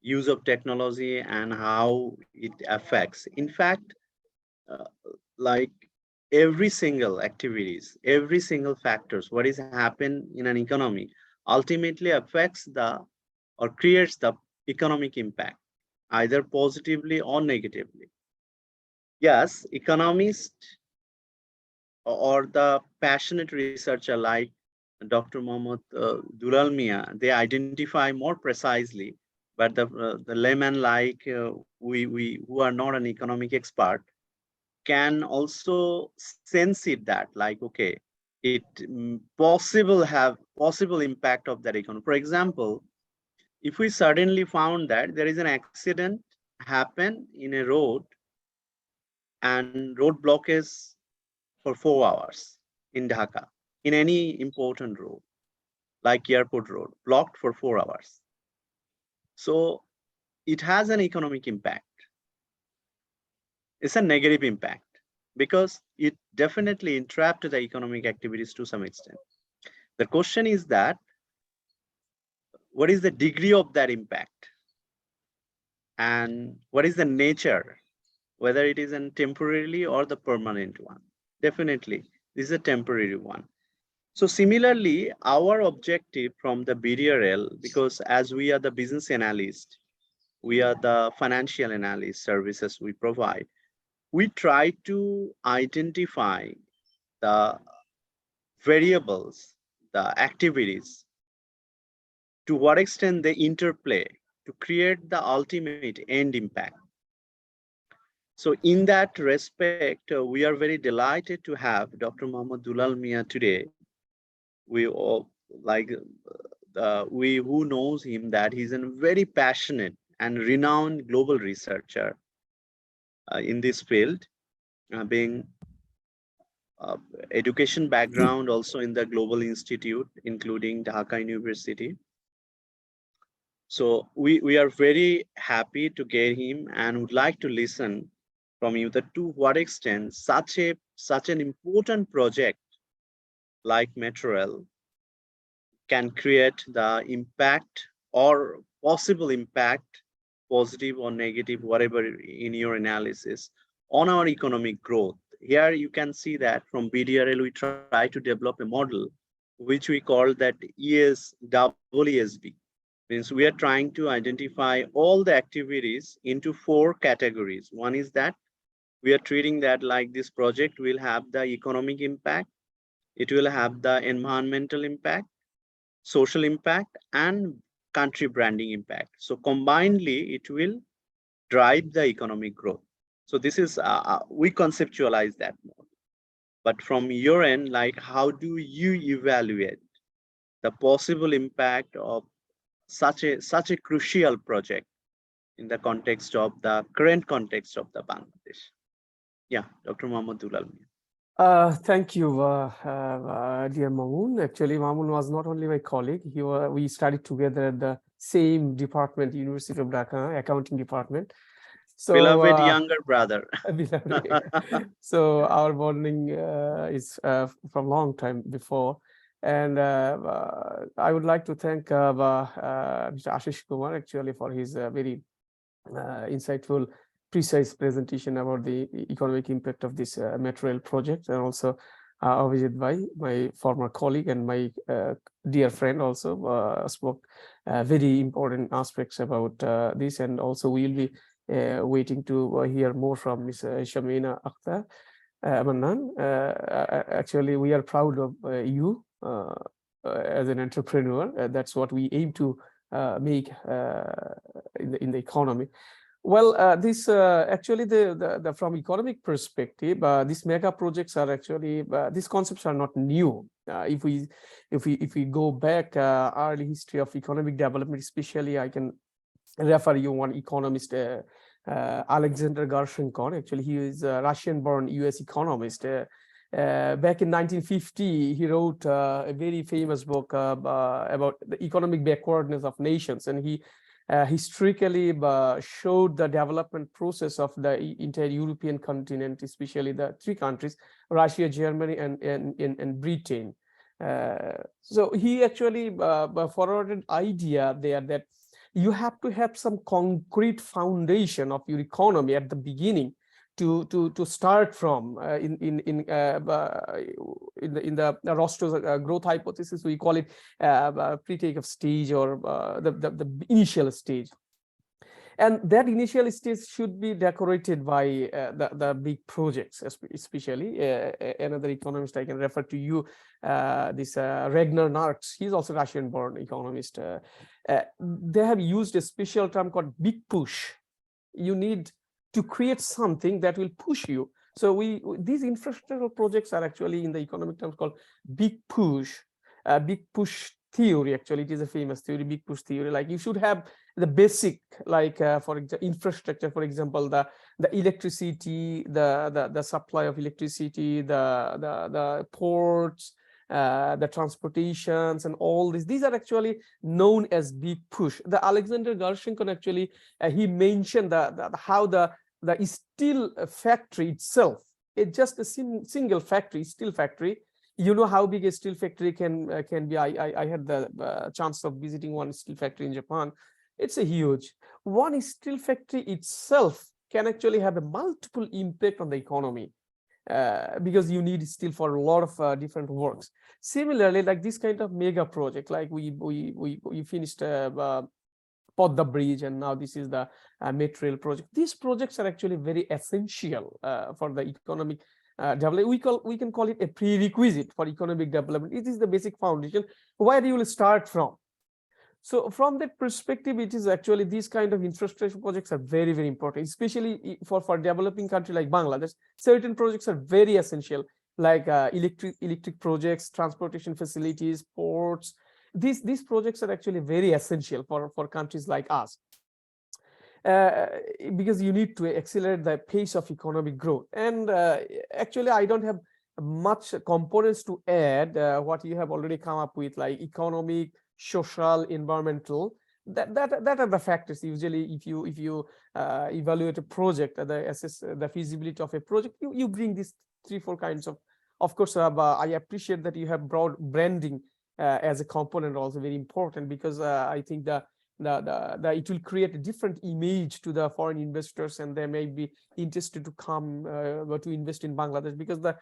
use of technology and how it affects. In fact, like every single activities, every single factors, what is happen in an economy ultimately affects or creates the economic impact, either positively or negatively. Yes, economists or the passionate researcher like Dr. Mohammad Dulal Mia, they identify more precisely, but the layman like we who are not an economic expert can also sense it that like, okay, it possible impact of that economy. For example, if we suddenly found that there is an accident happen in a road and road blockage for 4 hours in Dhaka, in any important road, like Airport Road, blocked for 4 hours. So it has an economic impact. It's a negative impact because it definitely entrapped the economic activities to some extent. The question is that, what is the degree of that impact? And what is the nature, whether it is a temporarily or the permanent one? Definitely, this is a temporary one. So similarly, our objective from the BDRL, because as we are the business analyst, we are the financial analyst services we provide, we try to identify the variables, the activities, to what extent they interplay to create the ultimate end impact. So in that respect, we are very delighted to have Dr. Mohammad Dulal Mia today. We all we who knows him that he's a very passionate and renowned global researcher in this field, being education background also in the Global Institute, including Dhaka University. So we are very happy to get him and would like to listen from you that to what extent such an important project like Metro Rail can create the impact or possible impact, positive or negative, whatever in your analysis, on our economic growth. Here you can see that from BDRL we try to develop a model which we call that ESB. Means we are trying to identify all the activities into 4 categories. One is that we are treating that like this project will have the economic impact, it will have the environmental impact, social impact, and country branding impact. So combinedly, it will drive the economic growth. So this is, we conceptualize that more. But from your end, like how do you evaluate the possible impact of such a crucial project in the context of the current context of the Bangladesh? Yeah, Dr. Mohammad Dulal Mia. Thank you, dear Mamoon. Actually, Mamoon was not only my colleague, we studied together at the same department, University of Dhaka, accounting department. So, beloved younger brother. So our bonding is from long time before. And I would like to thank Mr. Ashish Kumar actually for his very insightful, precise presentation about the economic impact of this Metro Rail project, and also Abhijit Bhai, my former colleague and my dear friend, also spoke very important aspects about this. And also we'll be waiting to hear more from Ms. Shamina Akhtar Mannan. Actually, we are proud of you as an entrepreneur. That's what we aim to make in the economy. Well, this actually the from economic perspective, these mega projects are actually these concepts are not new. If we go back early history of economic development, especially, I can refer you one economist, Alexander Gerschenkon. Actually, he is a Russian-born U.S. economist. Back in 1950, he wrote a very famous book about the economic backwardness of nations, and he historically showed the development process of the entire European continent, especially the three countries, Russia, Germany, and Britain. So he actually forwarded idea there that you have to have some concrete foundation of your economy at the beginning to start from. In the Rostow's growth hypothesis, we call it pre-takeoff stage, or the initial stage. And that initial stage should be decorated by the big projects, especially. Another economist I can refer to you, this Ragnar Marx. He's also Russian-born economist. They have used a special term called big push. You need to create something that will push you. So these infrastructural projects are actually in the economic terms called big push theory. Actually, it is a famous theory, big push theory. Like you should have the basic, like for example, infrastructure, for example, the electricity, the supply of electricity, the ports, the transportations, and all this. These are actually known as big push. The Alexander Gerschenkon actually he mentioned how the steel factory itself, it's just a single factory, steel factory. You know how big a steel factory can be. I had the chance of visiting one steel factory in Japan. It's a huge one. Steel factory itself can actually have a multiple impact on the economy because you need steel for a lot of different works. Similarly, like this kind of mega project, like we finished Podda Bridge, and now this is the metro rail project. These projects are actually very essential for the economic development. We can call it a prerequisite for economic development. It is the basic foundation where you will start from. So from that perspective, it is actually these kind of infrastructure projects are very, very important, especially for developing country like Bangladesh. Certain projects are very essential, like electric projects, transportation facilities, ports. These projects are actually very essential for countries like us. Because you need to accelerate the pace of economic growth. And actually, I don't have much components to add what you have already come up with, like economic, social, environmental. That are the factors. Usually, if you evaluate a project, assess the feasibility of a project, you bring these 3-4 kinds of. Of course, I appreciate that you have brought branding as a component, also very important, because I think that it will create a different image to the foreign investors, and they may be interested to come to invest in Bangladesh, because the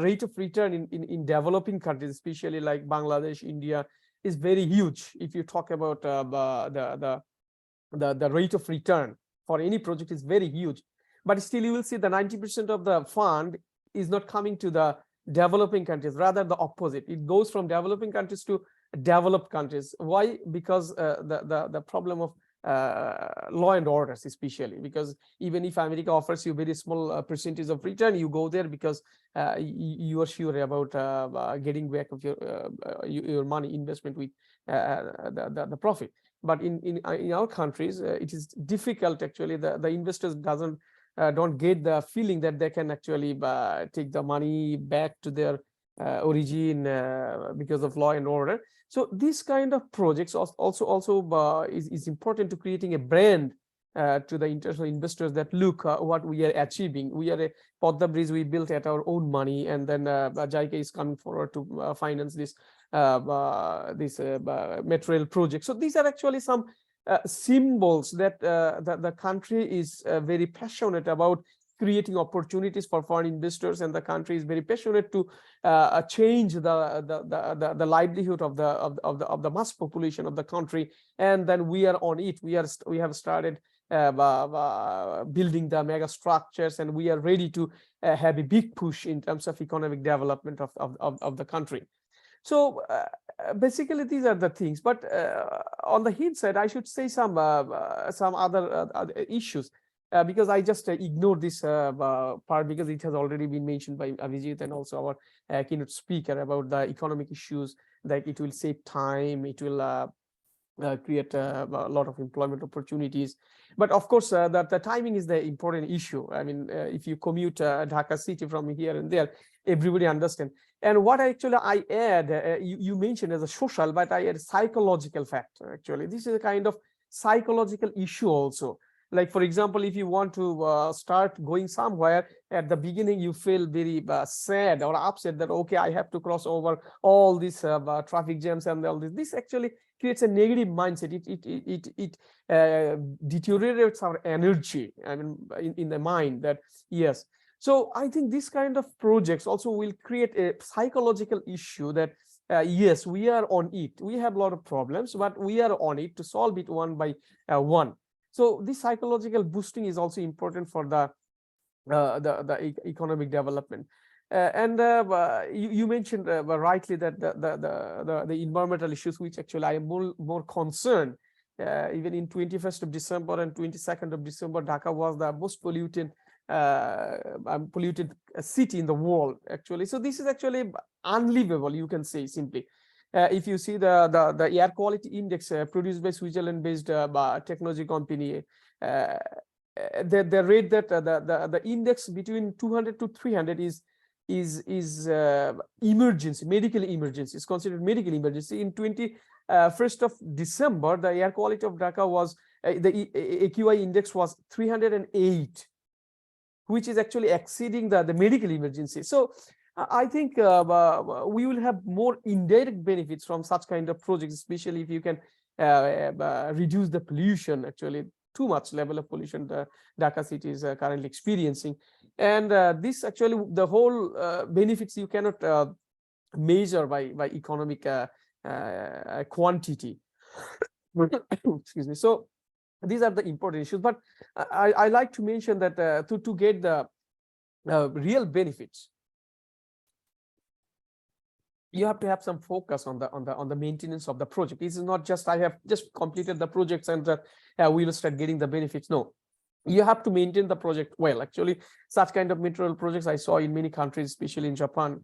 rate of return in developing countries, especially like Bangladesh, India, is very huge. If you talk about the rate of return for any project is very huge, but still you will see the 90% of the fund is not coming to the developing countries, rather the opposite. It goes from developing countries to developed countries. Why? Because the problem of law and orders, especially, because even if America offers you very small percentage of return, you go there because you are sure about getting back of your money investment with the profit. But in our countries, it is difficult. Actually, the investors don't get the feeling that they can actually take the money back to their origin because of law and order. So this kind of projects also is important to creating a brand to the international investors that look what we are achieving. We are a Podda Bridge we built at our own money, and then JICA is coming forward to finance this metro rail project. So these are actually some symbols that the country is very passionate about creating opportunities for foreign investors, and the country is very passionate to change the livelihood of the mass population of the country. And then we are on it. We have started building the mega structures, and we are ready to have a big push in terms of economic development of the country. So basically these are the things. But on the hindsight, I should say some other issues. Because I just ignored this part because it has already been mentioned by Abhijit and also our keynote speaker about the economic issues, that it will save time, it will create a lot of employment opportunities. But of course, the timing is the important issue. I mean, if you commute Dhaka city from here and there, everybody understand. And what actually I add, you mentioned as a social, but I add psychological factor. Actually, this is a kind of psychological issue also. Like, for example, if you want to start going somewhere, at the beginning you feel very sad or upset that, okay, I have to cross over all these traffic jams and all this. This actually creates a negative mindset. It deteriorates our energy, I mean, in the mind, that yes. So I think this kind of projects also will create a psychological issue that yes, we are on it. We have a lot of problems, but we are on it to solve it one by one. So this psychological boosting is also important for the economic development. You mentioned rightly that the environmental issues, which actually I am more concerned. Even in 21st of December and 22nd of December, Dhaka was the most polluted city in the world, actually. So this is actually unlivable, you can say simply. If you see the air quality index produced by Switzerland-based technology company, they rate that the index between 200 to 300 is emergency, medical emergency. It's considered medical emergency. In 21st of December, the air quality of Dhaka was the AQI index was 308, which is actually exceeding the medical emergency. So I think we will have more indirect benefits from such kind of projects, especially if you can reduce the pollution, actually too much level of pollution the Dhaka city is currently experiencing. And this actually, the whole benefits you cannot measure by economic quantity. Excuse me. So these are the important issues. But I like to mention that to get the real benefits, you have to have some focus on the maintenance of the project. This is not just I have just completed the projects and we will start getting the benefits. No, you have to maintain the project well. Actually, such kind of metro rail projects I saw in many countries, especially in Japan.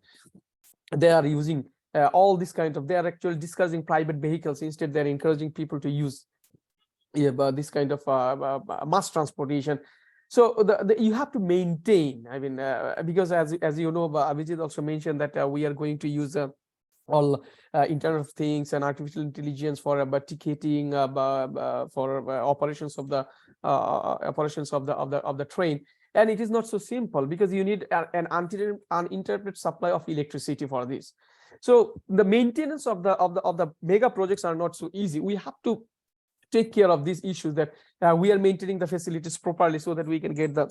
They are using all this kind of. They are actually discussing private vehicles. Instead, they're encouraging people to use this kind of mass transportation. So you have to maintain. I mean, because as you know, Abhijit also mentioned that we are going to use all Internet of Things and artificial intelligence for ticketing, for operations of the train. And it is not so simple because you need an uninterrupted supply of electricity for this. So the maintenance of the mega projects are not so easy. We have to take care of these issues, that we are maintaining the facilities properly so that we can get the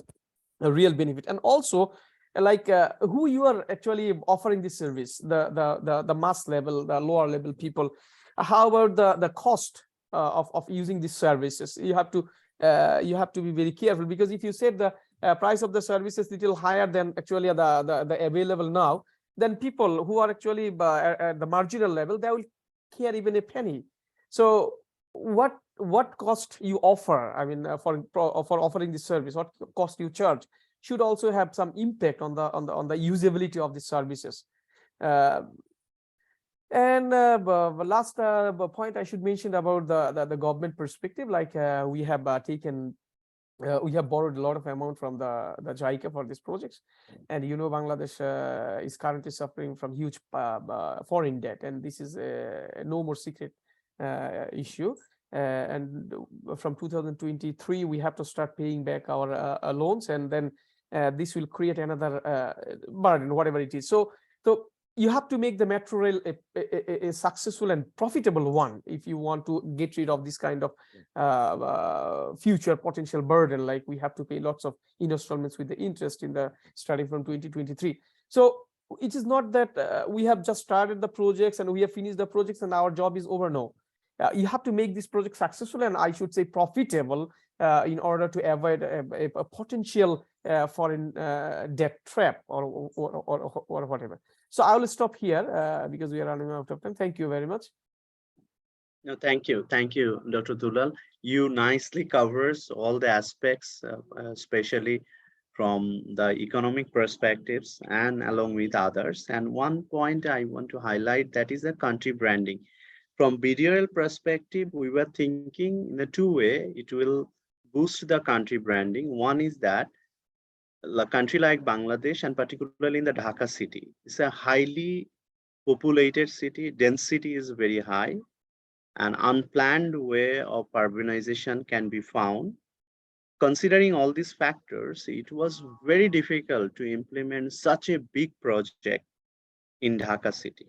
real benefit. And also, like who you are actually offering this service, the mass level, the lower level people. How about the cost of using these services? You have to be very careful, because if you set the price of the services little higher than actually the available now, then people who are actually at the marginal level, they will care even a penny. So what cost you offer, I mean, for offering this service, what cost you charge should also have some impact on the usability of the services. And the last point I should mention about the government perspective, like we have borrowed a lot of amount from the JICA for these projects, and you know Bangladesh is currently suffering from huge foreign debt, and this is no more secret issue. And from 2023 we have to start paying back our loans, and then this will create another burden, whatever it is. So you have to make the metro rail a successful and profitable one if you want to get rid of this kind of future potential burden, like we have to pay lots of installments with the interest in the starting from 2023. So it is not that we have just started the projects and we have finished the projects and our job is over. No, you have to make this project successful, and I should say profitable, in order to avoid a potential foreign debt trap or whatever. So I will stop here because we are running out of time. Thank you very much. No, thank you. Thank you, Dr. Dulal. You nicely covers all the aspects, especially from the economic perspectives and along with others. And one point I want to highlight, that is the country branding. From BDRL perspective, we were thinking in a two-way, it will boost the country branding. One is that a country like Bangladesh, and particularly in the Dhaka city, it's a highly populated city, density is very high, an unplanned way of urbanization can be found. Considering all these factors, it was very difficult to implement such a big project in Dhaka city.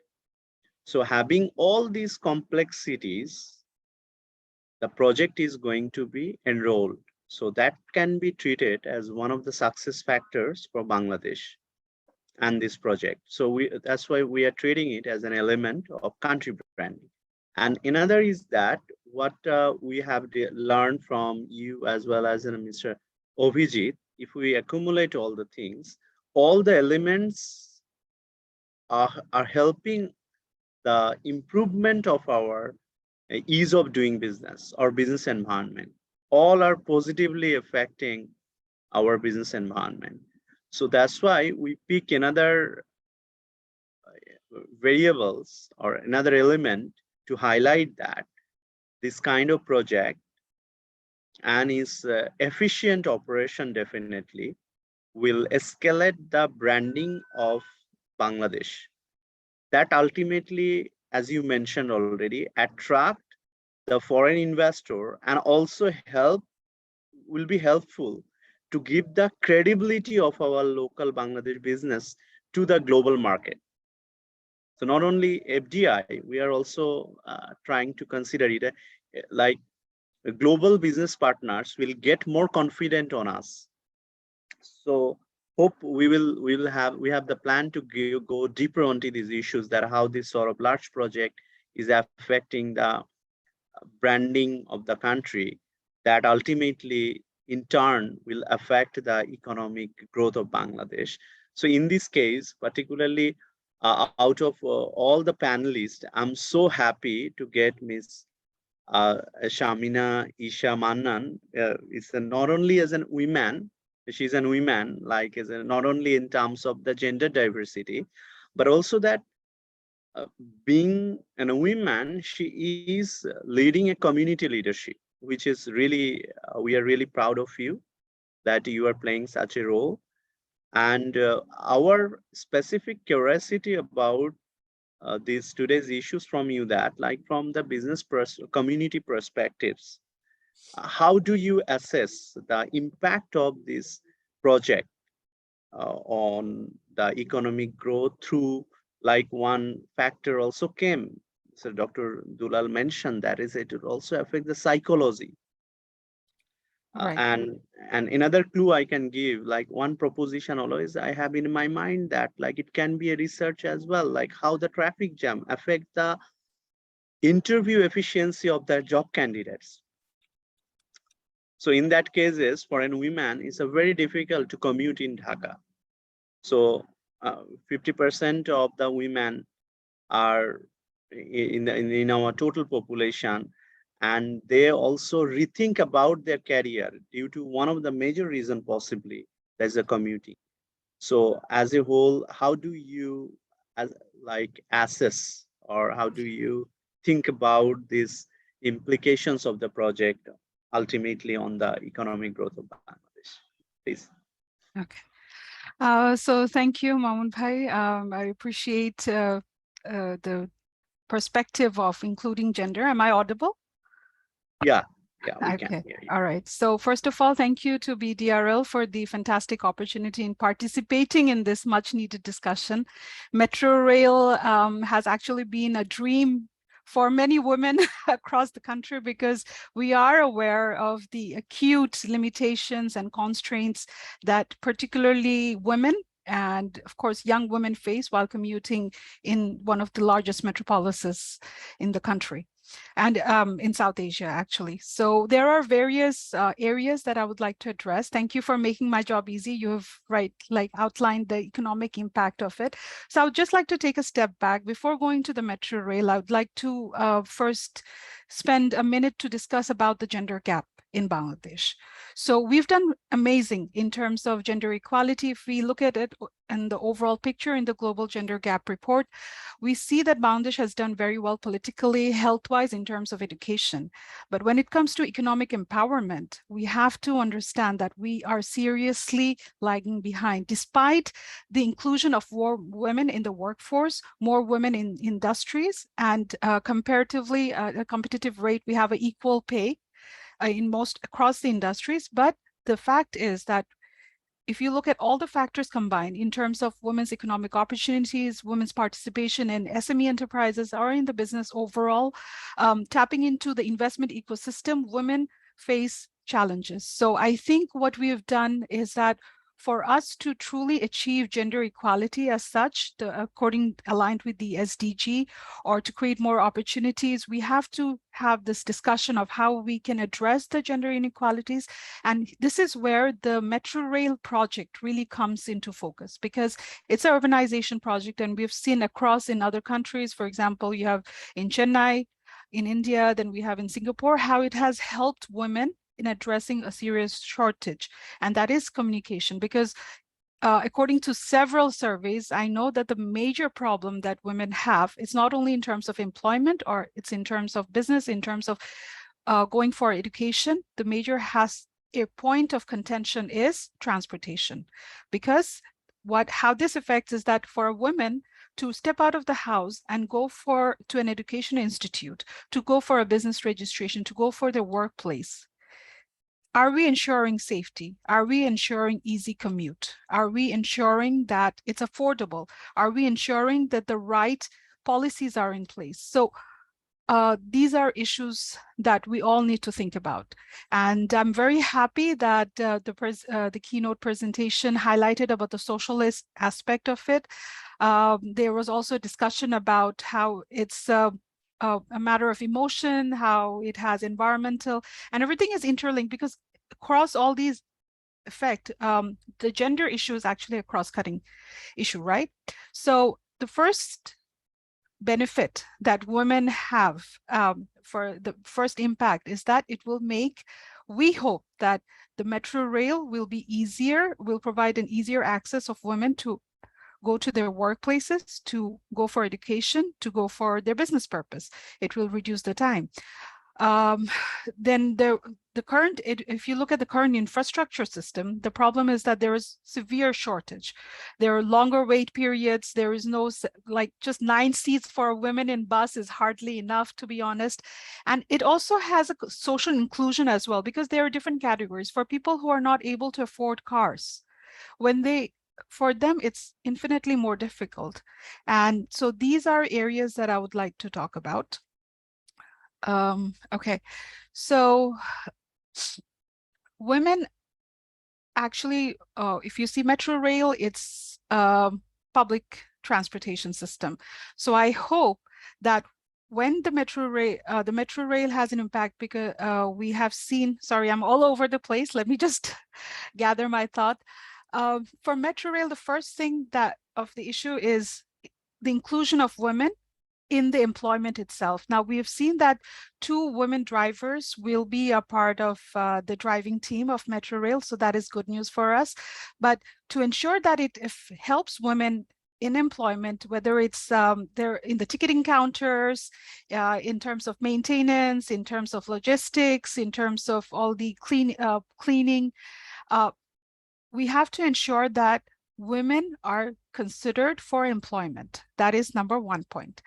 So having all these complexities, the project is going to be enrolled. So that can be treated as one of the success factors for Bangladesh and this project. So that's why we are treating it as an element of country branding. And another is that what we have learned from you as well as Mr. Obhijit, if we accumulate all the things, all the elements are helping the improvement of our ease of doing business or business environment. All are positively affecting our business environment. So that's why we pick another variables or another element to highlight that this kind of project and its efficient operation definitely will escalate the branding of Bangladesh. That ultimately, as you mentioned already, attract the foreign investor and also will be helpful to give the credibility of our local Bangladesh business to the global market. So not only FDI, we are also trying to consider it like global business partners will get more confident on us. So hope we have the plan to go deeper onto these issues, that how this sort of large project is affecting the branding of the country, that ultimately in turn will affect the economic growth of Bangladesh. So in this case, particularly out of all the panelists, I'm so happy to get Ms. Shamina Isha Mannan. It's not only as a woman, she's a woman, like not only in terms of the gender diversity, but also that being a woman, she is leading a community leadership, which is really, we are really proud of you that you are playing such a role. And our specific curiosity about these today's issues from you, that like from the business community perspectives, how do you assess the impact of this project on the economic growth through, like one factor also came, so Dr. Dulal mentioned, that is it will also affect the psychology. Right. And another clue I can give, like one proposition always I have in my mind, that like it can be a research as well, like how the traffic jam affect the interview efficiency of the job candidates. So in that cases, for a woman, it's a very difficult to commute in Dhaka. So 50% of the women are in our total population, and they also rethink about their career due to one of the major reason possibly, there's a commuting. So as a whole, how do you assess, or how do you think about these implications of the project ultimately on the economic growth of Bangladesh? Please. Okay. So thank you, Mamun Bhai. I appreciate the perspective of including gender. Am I audible? Yeah, we can Okay. hear you. All right. So first of all, thank you to BDRL for the fantastic opportunity in participating in this much needed discussion. Metro Rail has actually been a dream for many women across the country, because we are aware of the acute limitations and constraints that particularly women and of course, young women face while commuting in one of the largest metropolises in the country and in South Asia, actually. So there are various areas that I would like to address. Thank you for making my job easy. You have outlined the economic impact of it. So I would just like to take a step back. Before going to the metro rail, I would like to first spend a minute to discuss about the gender gap in Bangladesh. So we've done amazing in terms of gender equality. If we look at it in the overall picture in the Global Gender Gap Report, we see that Bangladesh has done very well politically, health-wise, in terms of education. But when it comes to economic empowerment, we have to understand that we are seriously lagging behind. Despite the inclusion of more women in the workforce, more women in industries, and comparatively a competitive rate, we have an equal pay in most across the industries. But the fact is that if you look at all the factors combined in terms of women's economic opportunities, women's participation in SME enterprises or in the business overall, tapping into the investment ecosystem, women face challenges. So I think what we have done is that for us to truly achieve gender equality as such, aligned with the SDG, or to create more opportunities, we have to have this discussion of how we can address the gender inequalities. And this is where the Metro Rail project really comes into focus, because it's an urbanization project, and we've seen across in other countries. For example, you have in Chennai, in India, then we have in Singapore, how it has helped women in addressing a serious shortage, and that is communication. Because according to several surveys, I know that the major problem that women have is not only in terms of employment, or it's in terms of business, in terms of going for education. The major a point of contention is transportation, because how this affects is that for a woman to step out of the house and go to an education institute, to go for a business registration, to go for their workplace, are we ensuring safety? Are we ensuring easy commute? Are we ensuring that it's affordable? Are we ensuring that the right policies are in place? So these are issues that we all need to think about. And I'm very happy that the keynote presentation highlighted about the socialist aspect of it. There was also a discussion about how it's a matter of emotion, how it has environmental, and everything is interlinked, because across all these effects, the gender issue is actually a cross-cutting issue, right? So the first benefit that women have for the first impact is that it will we hope that the metro rail will provide an easier access of women to go to their workplaces, to go for education, to go for their business purpose. It will reduce the time. Then if you look at the current infrastructure system, the problem is that there is severe shortage. There are longer wait periods. There is no, just 9 seats for women in bus is hardly enough, to be honest. And it also has a social inclusion as well, because there are different categories. For people who are not able to afford cars, for them, it's infinitely more difficult. And so these are areas that I would like to talk about. Okay, so women actually, if you see Metro Rail, it's a public transportation system. So I hope that when the Metro Rail has an impact, because we have seen, sorry, I'm all over the place. Let me just gather my thought. For Metro Rail, the first thing of the issue is the inclusion of women in the employment itself. Now, we have seen that 2 women drivers will be a part of the driving team of Metro Rail, so that is good news for us. But to ensure that it helps women in employment, whether it's they're in the ticketing counters, in terms of maintenance, in terms of logistics, in terms of all the cleaning, we have to ensure that women are considered for employment. That is number 1 point.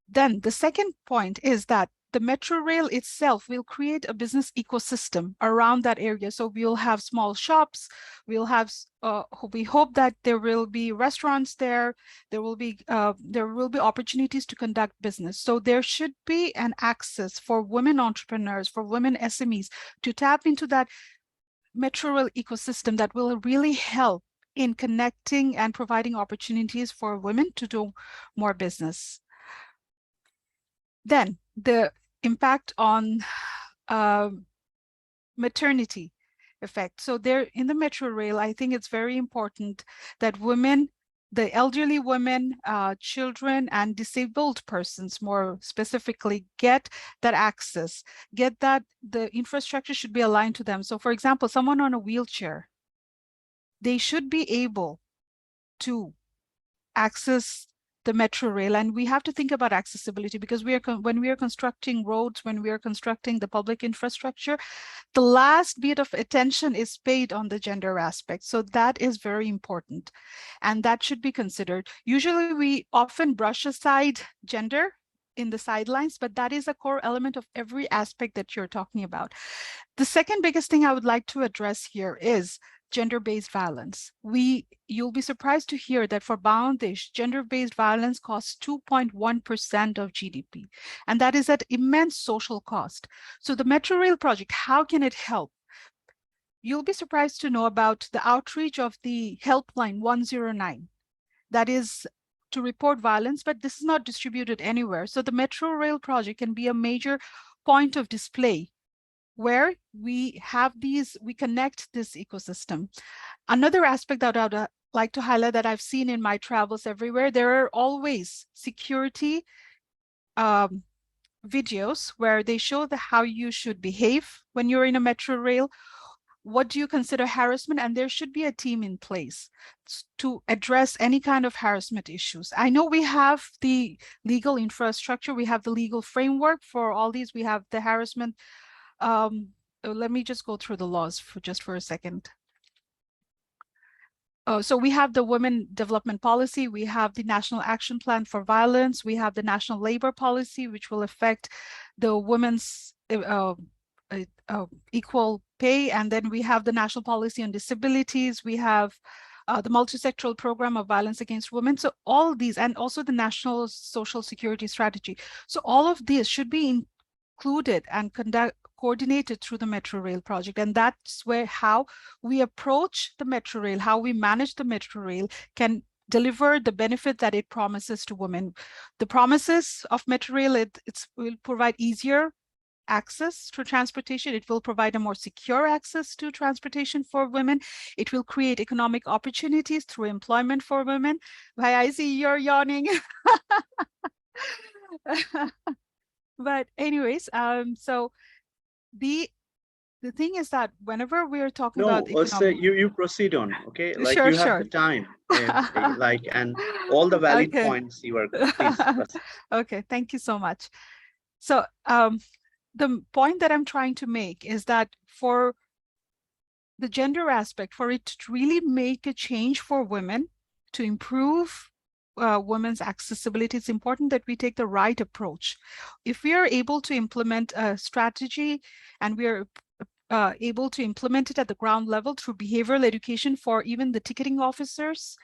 Then the second point is that the Metro Rail itself will create a business ecosystem around that area. So we'll have small shops, we'll have, we hope that there will be restaurants there, there will be opportunities to conduct business. So there should be an access for women entrepreneurs, for women SMEs to tap into that Metro Rail ecosystem that will really help in connecting and providing opportunities for women to do more business. Then the impact on maternity effect. So there in the Metro Rail, I think it's very important that women, the elderly women, children, and disabled persons more specifically get that access, get that the infrastructure should be aligned to them. So for example, someone on a wheelchair, they should be able to access the Metro Rail. And we have to think about accessibility, because when we are constructing roads, when we are constructing the public infrastructure, the last bit of attention is paid on the gender aspect. So that is very important, and that should be considered. Usually we often brush aside gender in the sidelines, but that is a core element of every aspect that you're talking about. The second biggest thing I would like to address here is gender-based violence. You'll be surprised to hear that for Bangladesh, gender-based violence costs 2.1% of GDP, and that is at immense social cost. So the Metro Rail project, how can it help? You'll be surprised to know about the outreach of the helpline 109. That is to report violence, but this is not distributed anywhere. So the Metro Rail project can be a major point of display where we connect this ecosystem. Another aspect that I would like to highlight that I've seen in my travels everywhere, there are always security videos where they show how you should behave when you're in a Metro Rail. What do you consider harassment? And there should be a team in place to address any kind of harassment issues. I know we have the legal infrastructure, we have the legal framework for all these, we have the harassment. Let me just go through the laws for a second. So we have the Women Development Policy, we have the National Action Plan for Violence, we have the National Labor Policy, which will affect the women's equal pay, and then we have the National Policy on Disabilities, we have the Multi-Sectoral Program of Violence Against Women. So all these, and also the National Social Security Strategy. So all of these should be included and coordinated through the Metro Rail project. And that's how we approach the Metro Rail, how we manage the Metro Rail can deliver the benefit that it promises to women. The promises of Metro Rail, it will provide easier access to transportation. It will provide a more secure access to transportation for women. It will create economic opportunities through employment for women. I see you're yawning. But anyways, so the thing is that whenever we're talking about economic... you proceed on, okay? Like sure, you have the time, and all the valid okay. points you are. Please. Okay, thank you so much. So the point that I'm trying to make is that for the gender aspect, for it to really make a change for women, to improve women's accessibility, it's important that we take the right approach. If we are able to implement a strategy and we are able to implement it at the ground level through behavioral education for even the ticketing officers,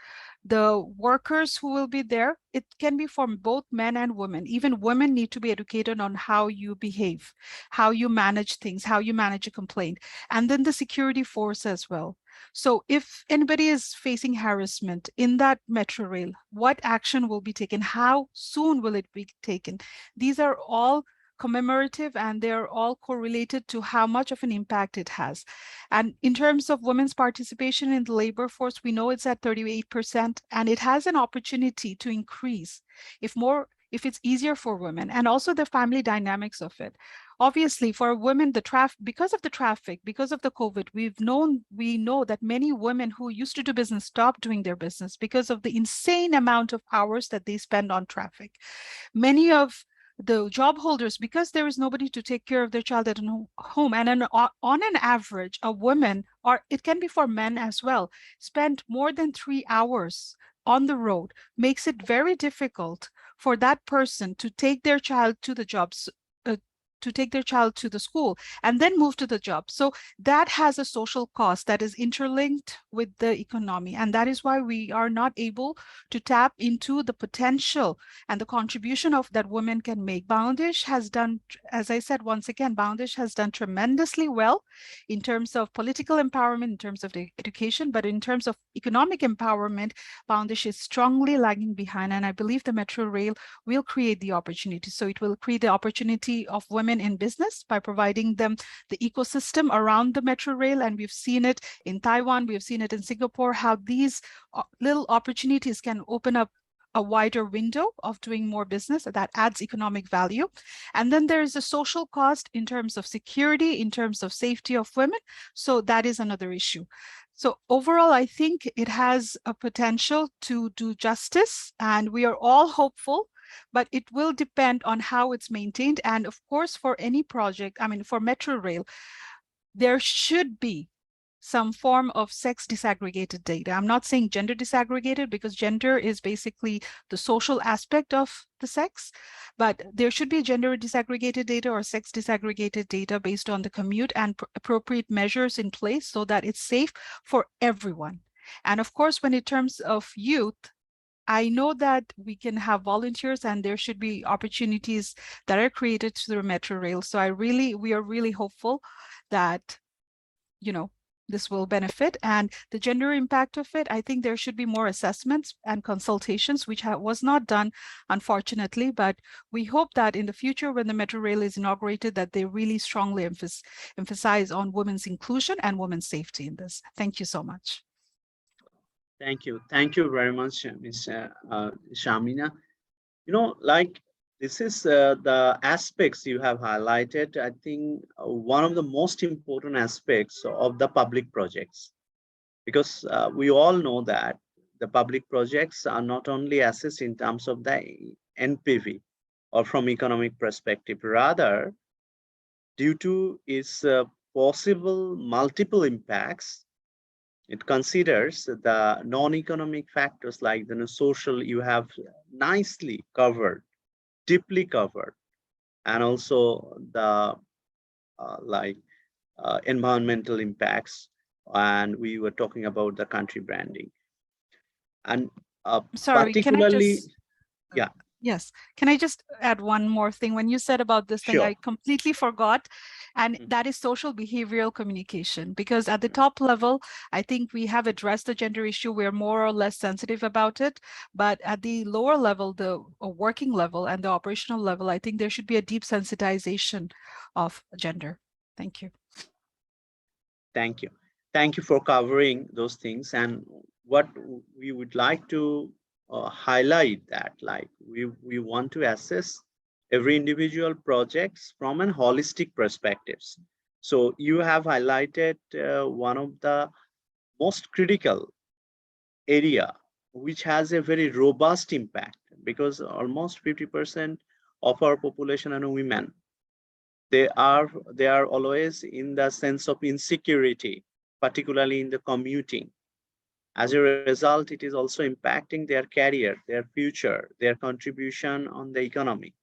the workers who will be there, it can be for both men and women. Even women need to be educated on how you behave, how you manage things, how you manage a complaint, and then the security force as well. So if anybody is facing harassment in that Metro Rail, what action will be taken? How soon will it be taken? These are all commemorative, and they're all correlated to how much of an impact it has. And in terms of women's participation in the labor force, we know it's at 38%, and it has an opportunity to increase if it's easier for women, and also the family dynamics of it. Obviously, for women, because of the traffic, because of the COVID, we know that many women who used to do business stopped doing their business because of the insane amount of hours that they spend on traffic. Many of the job holders, because there is nobody to take care of their child at home, and on an average, a woman, or it can be for men as well, spend more than 3 hours on the road, makes it very difficult for that person to take their child to the jobs, to take their child to the school and then move to the job. So that has a social cost that is interlinked with the economy. And that is why we are not able to tap into the potential and the contribution of that women can make. Bangladesh has done, as I said, once again, Bangladesh has done tremendously well in terms of political empowerment, in terms of the education, but in terms of economic empowerment, Bangladesh is strongly lagging behind. And I believe the Metro Rail will create the opportunity. So it will create the opportunity of women in business by providing them the ecosystem around the Metro Rail. And we've seen it in Taiwan, we've seen it in Singapore, how these little opportunities can open up a wider window of doing more business that adds economic value. And then there is a social cost in terms of security, in terms of safety of women. So that is another issue. So overall, I think it has a potential to do justice, and we are all hopeful, but it will depend on how it's maintained. And of course, for any project, I mean, for Metro Rail, there should be some form of sex disaggregated data. I'm not saying gender disaggregated, because gender is basically the social aspect of the sex, but there should be gender disaggregated data or sex disaggregated data based on the commute and appropriate measures in place so that it's safe for everyone. And of course, when in terms of youth, I know that we can have volunteers and there should be opportunities that are created through Metro Rail. So we are really hopeful that, you know, this will benefit. And the gender impact of it, I think there should be more assessments and consultations, which was not done, unfortunately. But we hope that in the future, when the Metro Rail is inaugurated, that they really strongly emphasize on women's inclusion and women's safety in this. Thank you so much. Thank you. Thank you very much, Ms. Shamina. You know, like, this is the aspects you have highlighted. I think one of the most important aspects of the public projects, because we all know that the public projects are not only assessed in terms of the NPV or from economic perspective, rather due to its possible multiple impacts, it considers the non-economic factors like the social you have nicely covered, deeply covered, and also the environmental impacts, and we were talking about the country branding. And sorry, particularly, yeah. Yes. Can I just add one more thing? When you said about this thing, Sure. I completely forgot. And that is social behavioral communication. Because at the top level, I think we have addressed the gender issue. We're more or less sensitive about it. But at the lower level, the working level and the operational level, I think there should be a deep sensitization of gender. Thank you. Thank you. Thank you for covering those things. And what we would like to highlight that, like, we want to assess every individual projects from an holistic perspectives. So you have highlighted one of the most critical area, which has a very robust impact, because almost 50% of our population are women. They are always in the sense of insecurity, particularly in the commuting. As a result, it is also impacting their career, their future, their contribution on the economy.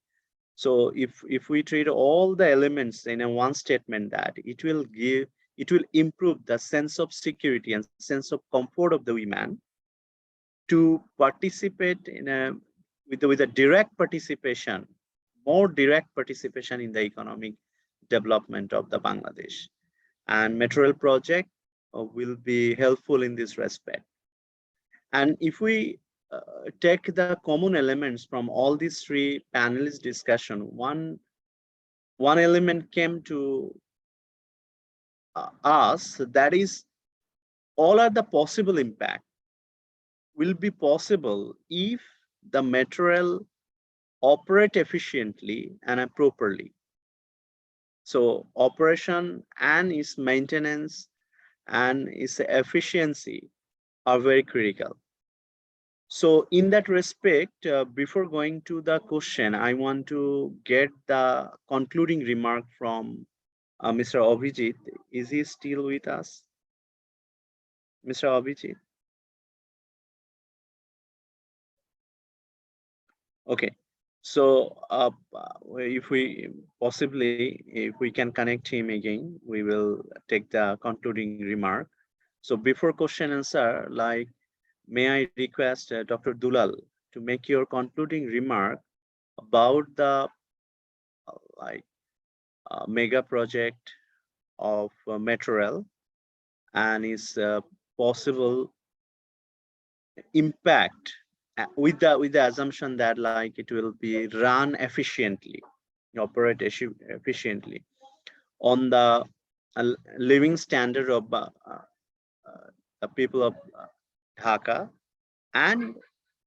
So if we treat all the elements in a one statement, that it will improve the sense of security and sense of comfort of the women to participate with a direct participation, more direct participation in the economic development of the Bangladesh. And Metro Rail project will be helpful in this respect. And if we take the common elements from all these three panelists' discussion, one element came to us, that is, all are the possible impact will be possible if the Metro Rail operate efficiently and properly. So operation and its maintenance and its efficiency are very critical. So in that respect, before going to the question, I want to get the concluding remark from Mr. Abhijit. Is he still with us? Mr. Abhijit? Okay. So if we possibly, if we can connect him again, we will take the concluding remark. So before question answer, like, may I request Dr. Dulal to make your concluding remark about the like mega project of Metro Rail and its possible impact with the assumption that like it will be run efficiently, operate efficiently on the living standard of the people of Dhaka and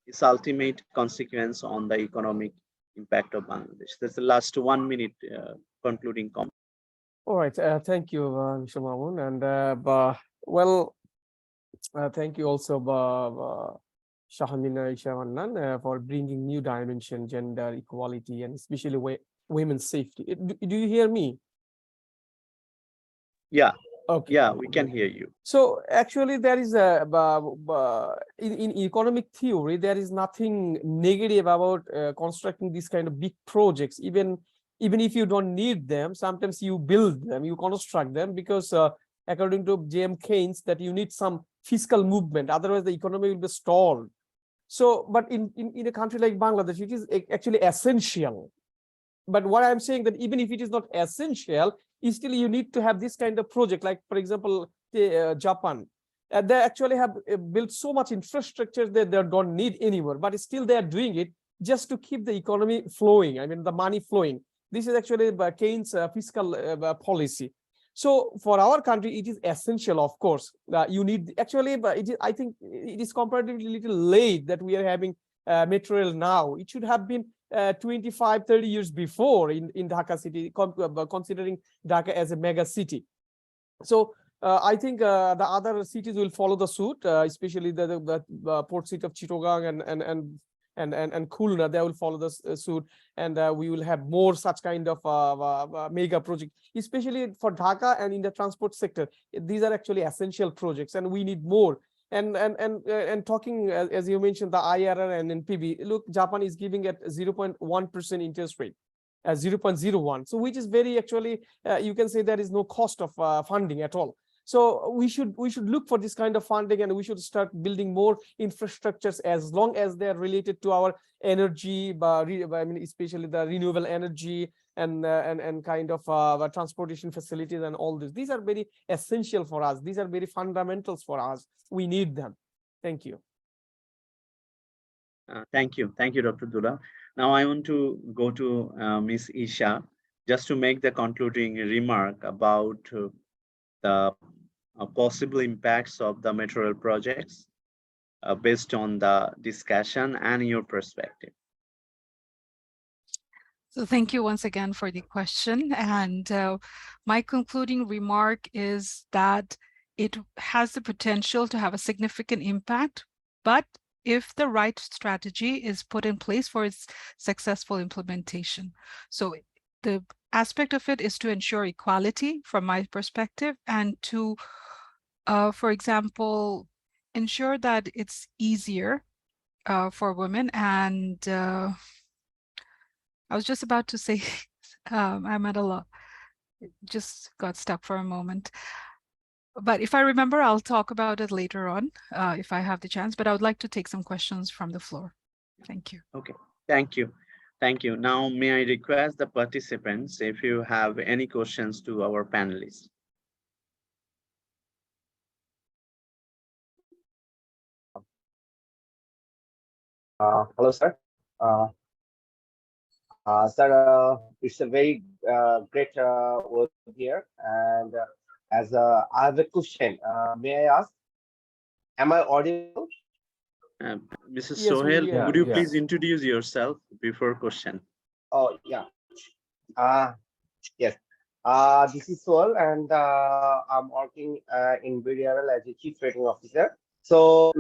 its ultimate consequence on the economic impact of Bangladesh. That's the last 1 minute concluding comment. All right. Thank you, Mr. Mamun. And thank you also, Shahamina Ishamannan, for bringing new dimension, gender equality, and especially women's safety. Do you hear me? Yeah. Okay. Yeah, we can hear you. So actually, there is a in economic theory, there is nothing negative about constructing these kind of big projects. Even if you don't need them, sometimes you build them, you construct them, because according to J.M. Keynes, that you need some fiscal movement, otherwise the economy will be stalled. So, but in a country like Bangladesh, it is actually essential. But what I'm saying, that even if it is not essential, still you need to have this kind of project. Like, for example, Japan, they actually have built so much infrastructure that they don't need anymore, but still they are doing it just to keep the economy flowing. I mean, the money flowing. This is actually Keynes' fiscal policy. So for our country, it is essential, of course. You need actually, but it is, I think it is comparatively a little late that we are having Metro Rail now. It should have been 25-30 years before in Dhaka city, considering Dhaka as a mega city. So I think the other cities will follow the suit, especially the port city of Chittagong and Khulna. They will follow the suit, and we will have more such kind of mega project, especially for Dhaka and in the transport sector. These are actually essential projects, and we need more. And talking, as you mentioned, the IRR and NPV, look, Japan is giving at 0.1% interest rate, 0.01. So which is very, actually, you can say there is no cost of funding at all. So we should look for this kind of funding, and we should start building more infrastructures as long as they are related to our energy, I mean, especially the renewable energy and kind of transportation facilities and all this. These are very essential for us. These are very fundamentals for us. We need them. Thank you. Thank you, Dr. Dulal. Now I want to go to Ms. Isha just to make the concluding remark about the possible impacts of the Metro Rail projects based on the discussion and your perspective. So thank you once again for the question. And my concluding remark is that it has the potential to have a significant impact, but if the right strategy is put in place for its successful implementation. So the aspect of it is to ensure equality from my perspective, and to, for example, ensure that it's easier for women. And I was just about to say, I'm at a lot, just got stuck for a moment. But if I remember, I'll talk about it later on if I have the chance, but I would like to take some questions from the floor. Thank you. Okay, thank you. Thank you. Now, may I request the participants if you have any questions to our panelists? Hello, sir. Sir, it's a very great work here. And as I have a question, may I ask? Am I audible? Mrs. Yes, Sohail, would you yeah. please introduce yourself before question? Oh, yeah. Yes. This is Sohail, and I'm working in BDRL as a Chief Rating Officer. So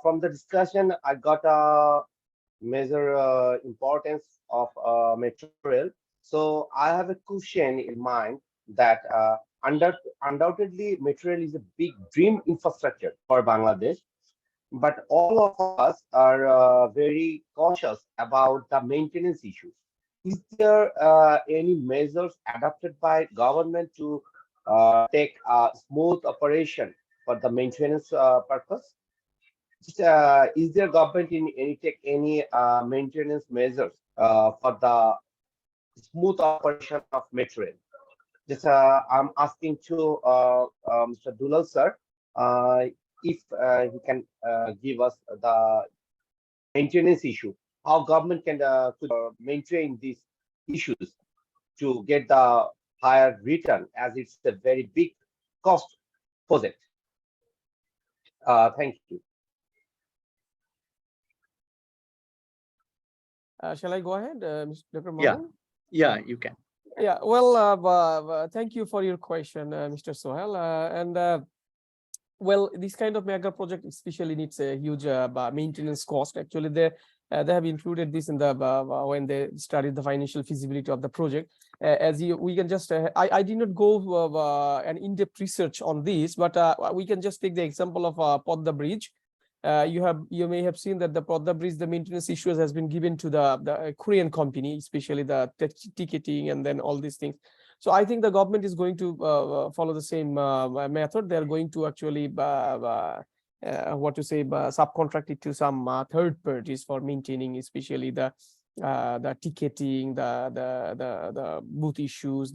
from the discussion, I got a major importance of Metro Rail. So I have a question in mind that undoubtedly Metro Rail is a big dream infrastructure for Bangladesh. but all of us are very cautious about the maintenance issues. Is there any measures adopted by government to take a smooth operation for the maintenance purpose? Is there government in any take any maintenance measures for the smooth operation of metro rail? Just I'm asking to Mr. Dulal sir, if he can give us the maintenance issue, how government can could maintain these issues to get the higher return, as it's a very big cost project. Thank you. Shall I go ahead, Mr. Dr. Yeah. Mohan? Yeah, you can. Yeah, well, thank you for your question, Mr. Sohail. Well, this kind of mega project especially needs a huge maintenance cost. Actually, they have included this in the when they studied the financial feasibility of the project. We can just I did not go an in-depth research on this, but we can just take the example of Podda Bridge. You may have seen that the Podda Bridge, the maintenance issues has been given to the Korean company, especially the ticketing and then all these things. So I think the government is going to follow the same method. They are going to actually subcontract it to some third parties for maintaining, especially the ticketing, the booth issues,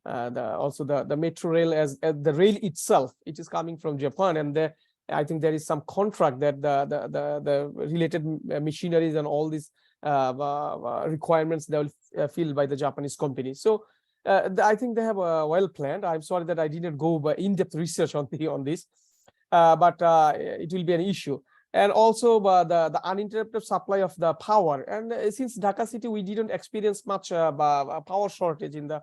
also the metro rail as the rail itself. It is coming from Japan, and I think there is some contract that the related machineries and all these requirements they will filled by the Japanese company. So I think they have a well planned. I'm sorry that I didn't go in-depth research on this, but it will be an issue. And also the uninterrupted supply of the power. And since Dhaka city, we didn't experience much power shortage in the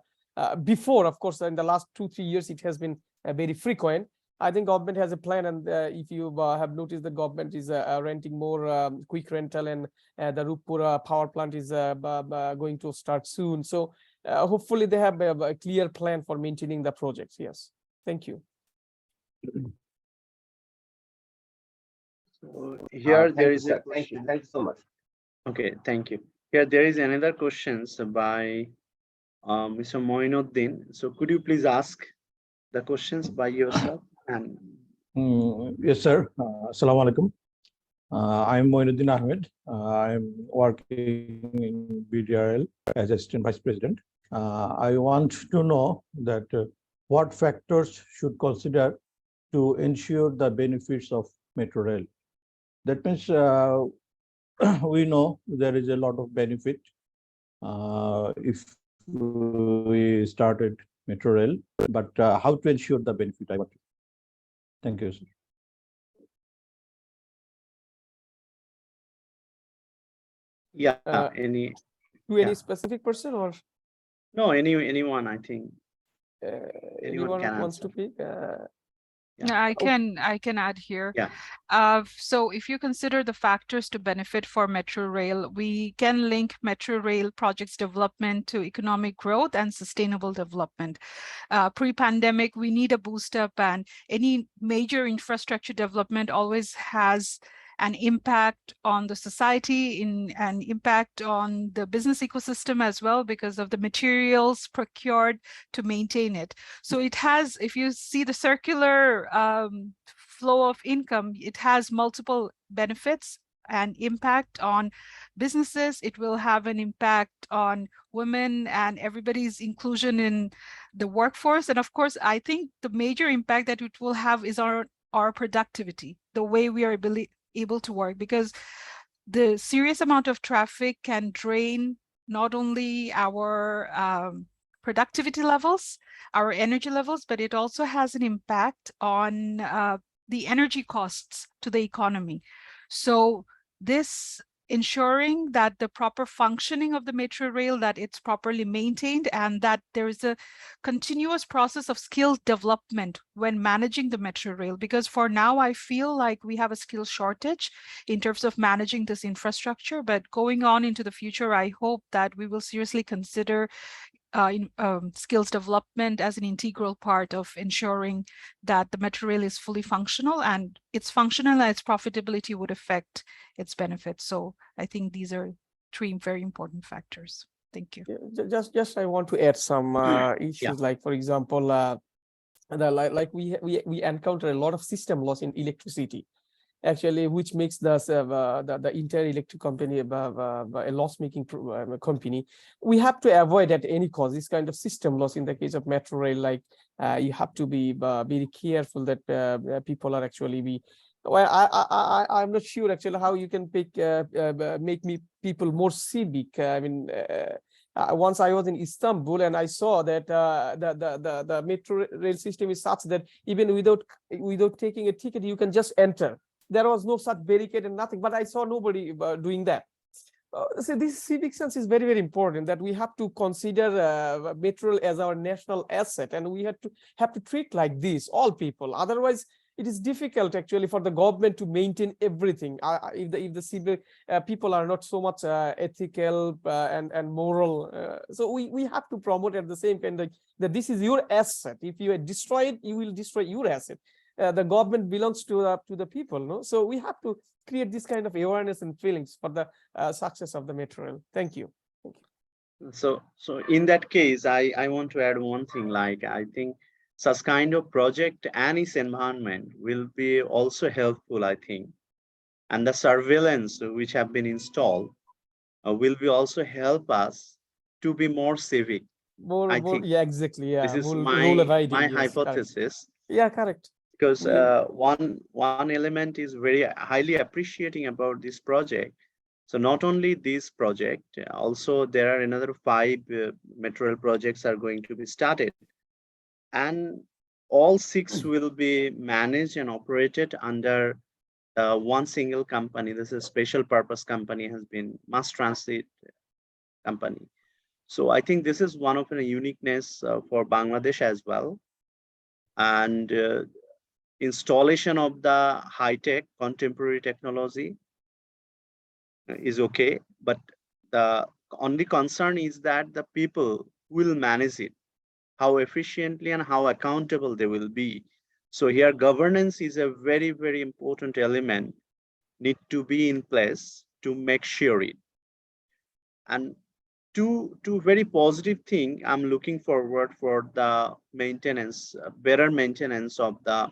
before. Of course, in the last 2-3 years, it has been very frequent. I think government has a plan, and if you have noticed, the government is renting more quick rental, and the Rupura power plant is going to start soon. So hopefully they have a clear plan for maintaining the projects. Yes, thank you. So here there is a Thank you so much. Okay, thank you. Here there is another questions by Mr. Moinuddin. So could you please ask the questions by yourself? And yes, sir. Assalamu alaikum. I'm Moinuddin Ahmed. I'm working in BDRL as Assistant Vice President. I want to know that what factors should consider to ensure the benefits of metro rail. That means we know there is a lot of benefit if we started metro rail, but how to ensure the benefit? I want to. Thank you, sir. yeah, To any specific person, or no, anyone, I think. anyone can wants to answer. pick? Yeah, I can add here. Yeah. So if you consider the factors to benefit for metro rail, we can link metro rail projects development to economic growth and sustainable development. Pre-pandemic, we need a boost up, and any major infrastructure development always has an impact on the society, an impact on the business ecosystem as well, because of the materials procured to maintain it. So it has, if you see the circular flow of income, it has multiple benefits and impact on businesses. It will have an impact on women and everybody's inclusion in the workforce. And of course, I think the major impact that it will have is our productivity, the way we are able to work, because the serious amount of traffic can drain not only our productivity levels, our energy levels, but it also has an impact on the energy costs to the economy. So this ensuring that the proper functioning of the metro rail, that it's properly maintained, and that there is a continuous process of skill development when managing the metro rail. Because for now, I feel like we have a skill shortage in terms of managing this infrastructure, but going on into the future, I hope that we will seriously consider skills development as an integral part of ensuring that the metro rail is fully functional, and its functional and its profitability would affect its benefits. So I think these are three very important factors. Thank you. Yeah, just I want to add some issues, like for example, we encounter a lot of system loss in electricity, actually, which makes the entire electric company a loss-making company. We have to avoid at any cost this kind of system loss. In the case of metro rail, like you have to be very careful that people are actually well, I'm not sure actually how you can make people more civic. I mean, once I was in Istanbul and I saw that the metro rail system is such that even without taking a ticket, you can just enter. There was no such barricade and nothing, but I saw nobody doing that. So this civic sense is very, very important, that we have to consider metro as our national asset, and we have to treat like this all people. Otherwise, it is difficult actually for the government to maintain everything if the civil people are not so much ethical and moral. So we have to promote at the same time that this is your asset. If you destroy it, you will destroy your asset. The government belongs to the people, no? So we have to create this kind of awareness and feelings for the success of the metro rail. Thank you. So in that case, I want to add one thing. Like, I think such kind of project and its environment will be also helpful, I think, and the surveillance which have been installed will be also help us to be more civic. I think yeah, exactly. Yeah, this is rule abiding, my yes, hypothesis. correct. Yeah, correct. Because one element is very highly appreciating about this project. So not only this project, also there are another 5 metro rail projects are going to be started, and all 6 will be managed and operated under one single company. This is a special purpose company, has been mass transit company. So I think this is one of the uniqueness for Bangladesh as well. And installation of the high-tech contemporary technology is okay, but the only concern is that the people will manage it, how efficiently and how accountable they will be. So here governance is a very, very important element, need to be in place to make sure it. And two very positive thing I'm looking forward for the maintenance, better maintenance of the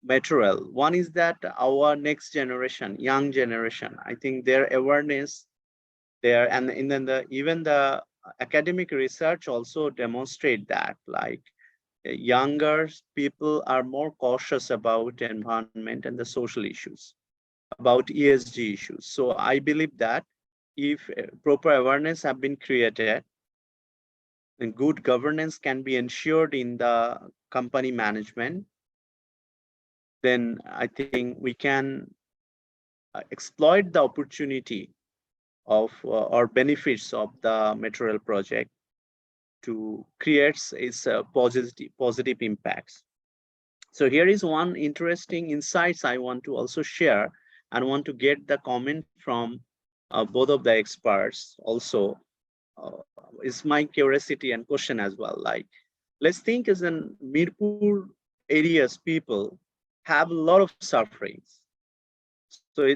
metro rail. One is that our next generation, young generation, I think their awareness there, and even the academic research also demonstrate that, like, younger people are more cautious about environment and the social issues, about ESG issues. So I believe that if proper awareness have been created, then good governance can be ensured in the company management, then I think we can exploit the opportunity of or benefits of the metro rail project to create its positive impacts. So here is one interesting insights I want to also share, and want to get the comment from both of the experts also. Is my curiosity and question as well. Like, let's think as in Mirpur areas, people have a lot of sufferings. So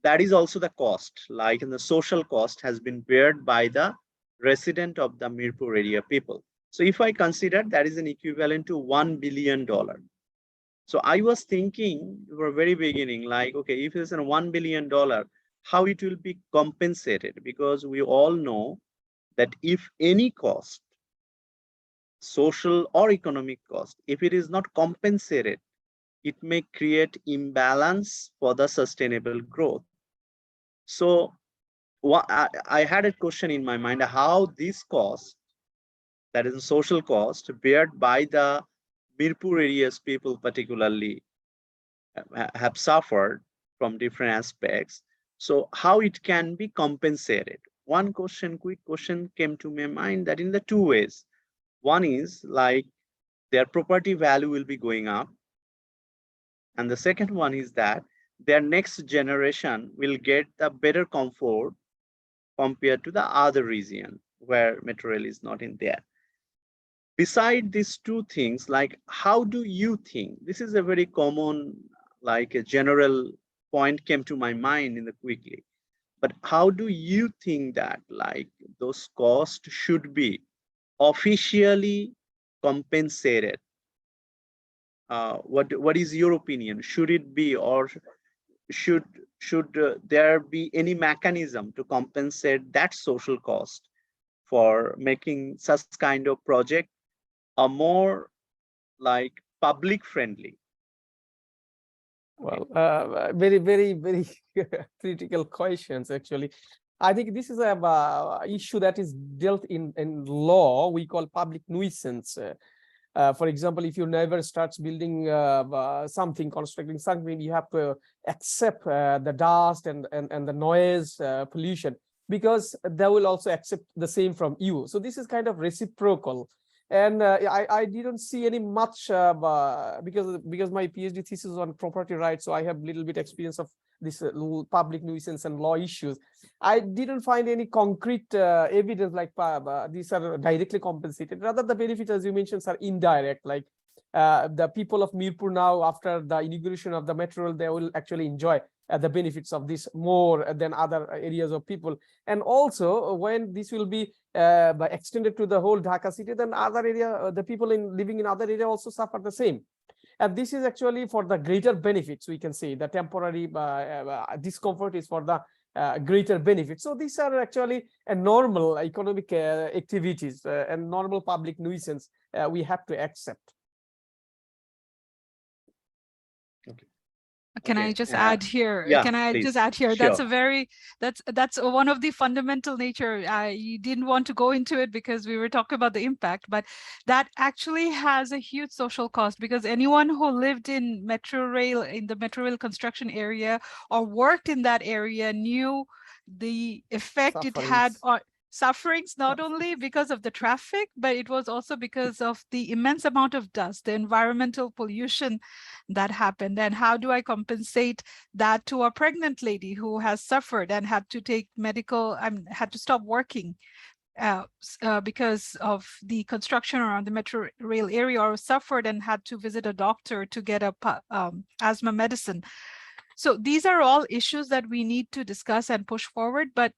that is also the cost, like in the social cost has been borne by the resident of the Mirpur area people. So if I consider that is an equivalent to $1 billion. So I was thinking from the very beginning, like, okay, if it's a $1 billion, how it will be compensated? Because we all know that if any cost, social or economic cost, if it is not compensated, it may create imbalance for the sustainable growth. So I had a question in my mind, how this cost, that is a social cost, bared by the Mirpur areas people particularly have suffered from different aspects. So how it can be compensated? One question, quick question came to my mind, that in the 2 ways. One is like their property value will be going up. And the second one is that their next generation will get the better comfort compared to the other region where metro rail is not in there. Beside these two things, like how do you think, this is a very common, like a general point came to my mind in the quickly, but how do you think that like those costs should be officially compensated? What is your opinion? Should it be, or should there be any mechanism to compensate that social cost for making such kind of project a more like public friendly? Well, very critical questions, actually. I think this is a issue that is dealt in law. We call public nuisance. For example, if your neighbor starts building something, constructing something, you have to accept the dust and the noise pollution, because they will also accept the same from you. So this is kind of reciprocal. And I didn't see any much because my PhD thesis is on property rights, so I have little bit experience of this public nuisance and law issues. I didn't find any concrete evidence like these are directly compensated. Rather, the benefits, as you mentioned, are indirect. Like the people of Mirpur now, after the inauguration of the metro, they will actually enjoy the benefits of this more than other areas of people. And also, when this will be extended to the whole Dhaka city, then other area, the people living in other area also suffer the same. And this is actually for the greater benefits, we can say. The temporary discomfort is for the greater benefits. So these are actually a normal economic activities and normal public nuisance we have to accept. Can I just add here? Yeah, Can I please. just add here? Sure. That's a very, that's one of the fundamental nature. You didn't want to go into it because we were talking about the impact, but that actually has a huge social cost, because anyone who lived in metro rail, in the metro rail construction area, or worked in that area knew the effect it had on sufferings, not only because of the traffic, but it was also because of the immense amount of dust, the environmental pollution that happened. And how do I compensate that to a pregnant lady who has suffered and had to take medical, had to stop working because of the construction around the metro rail area, or suffered and had to visit a doctor to get a asthma medicine. So these are all issues that we need to discuss and push forward. But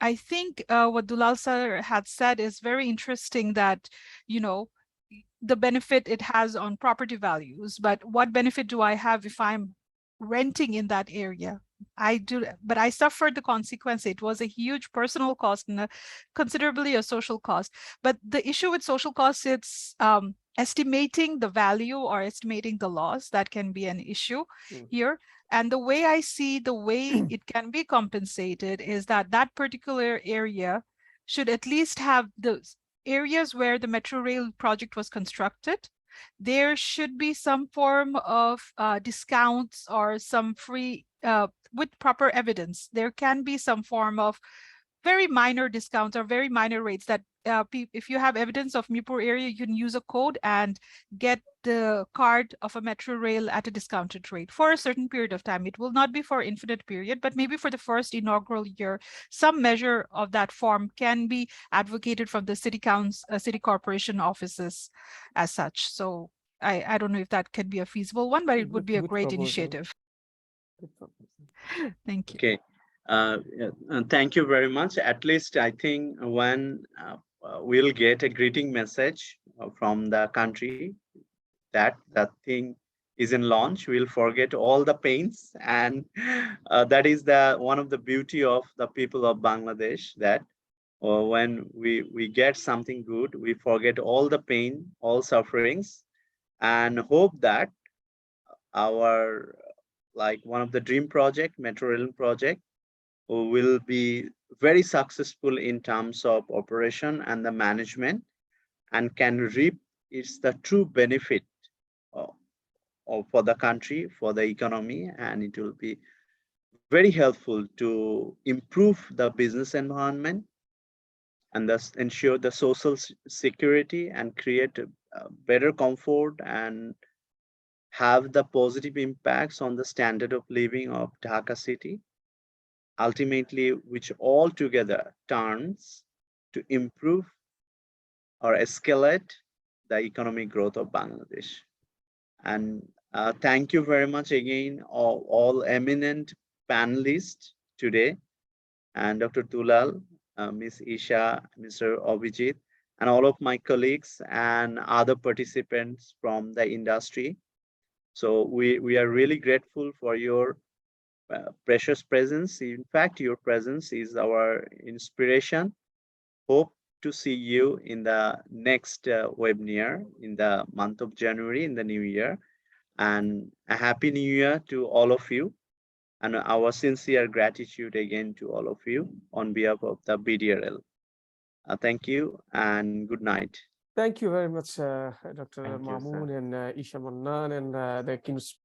I think what Dulal sir had said is very interesting, that, you know, the benefit it has on property values, but what benefit do I have if I'm renting in that area? But I suffered the consequence. It was a huge personal cost and considerably a social cost. But the issue with social costs, it's estimating the value or estimating the loss. That can be an issue here. And the way I see the way it can be compensated is that that particular area should at least have the areas where the metro rail project was constructed. There should be some form of discounts or some free, with proper evidence. There can be some form of very minor discounts or very minor rates that if you have evidence of Mirpur area, you can use a code and get the card of a metro rail at a discounted rate for a certain period of time. It will not be for infinite period, but maybe for the first inaugural year, some measure of that form can be advocated from the city council, city corporation offices as such. So I don't know if that can be a feasible one, but it would be a great initiative. Thank you. Okay. Thank you very much. At least I think when we'll get a greeting message from the country that that thing is in launch, we'll forget all the pains, and that is the one of the beauty of the people of Bangladesh, that when we get something good, we forget all the pain, all sufferings, and hope that our, like, one of the dream project, metro rail project, will be very successful in terms of operation and the management, and can reap its the true benefit for the country, for the economy, and it will be very helpful to improve the business environment and thus ensure the social security and create a better comfort and have the positive impacts on the standard of living of Dhaka city. ultimately which all together turns to improve or escalate the economic growth of Bangladesh. And thank you very much again, all eminent panelists today, and Dr. Dulal, Ms. Isha, Mr. Abhijit, and all of my colleagues and other participants from the industry. So we are really grateful for your precious presence. In fact, your presence is our inspiration. Hope to see you in the next webinar in the month of January in the new year. And a happy new year to all of you. And our sincere gratitude again to all of you on behalf of the BDRL. Thank you and good night. Thank you very much, Dr. Thank you, sir. Mamoon and Isha Mannan and the King's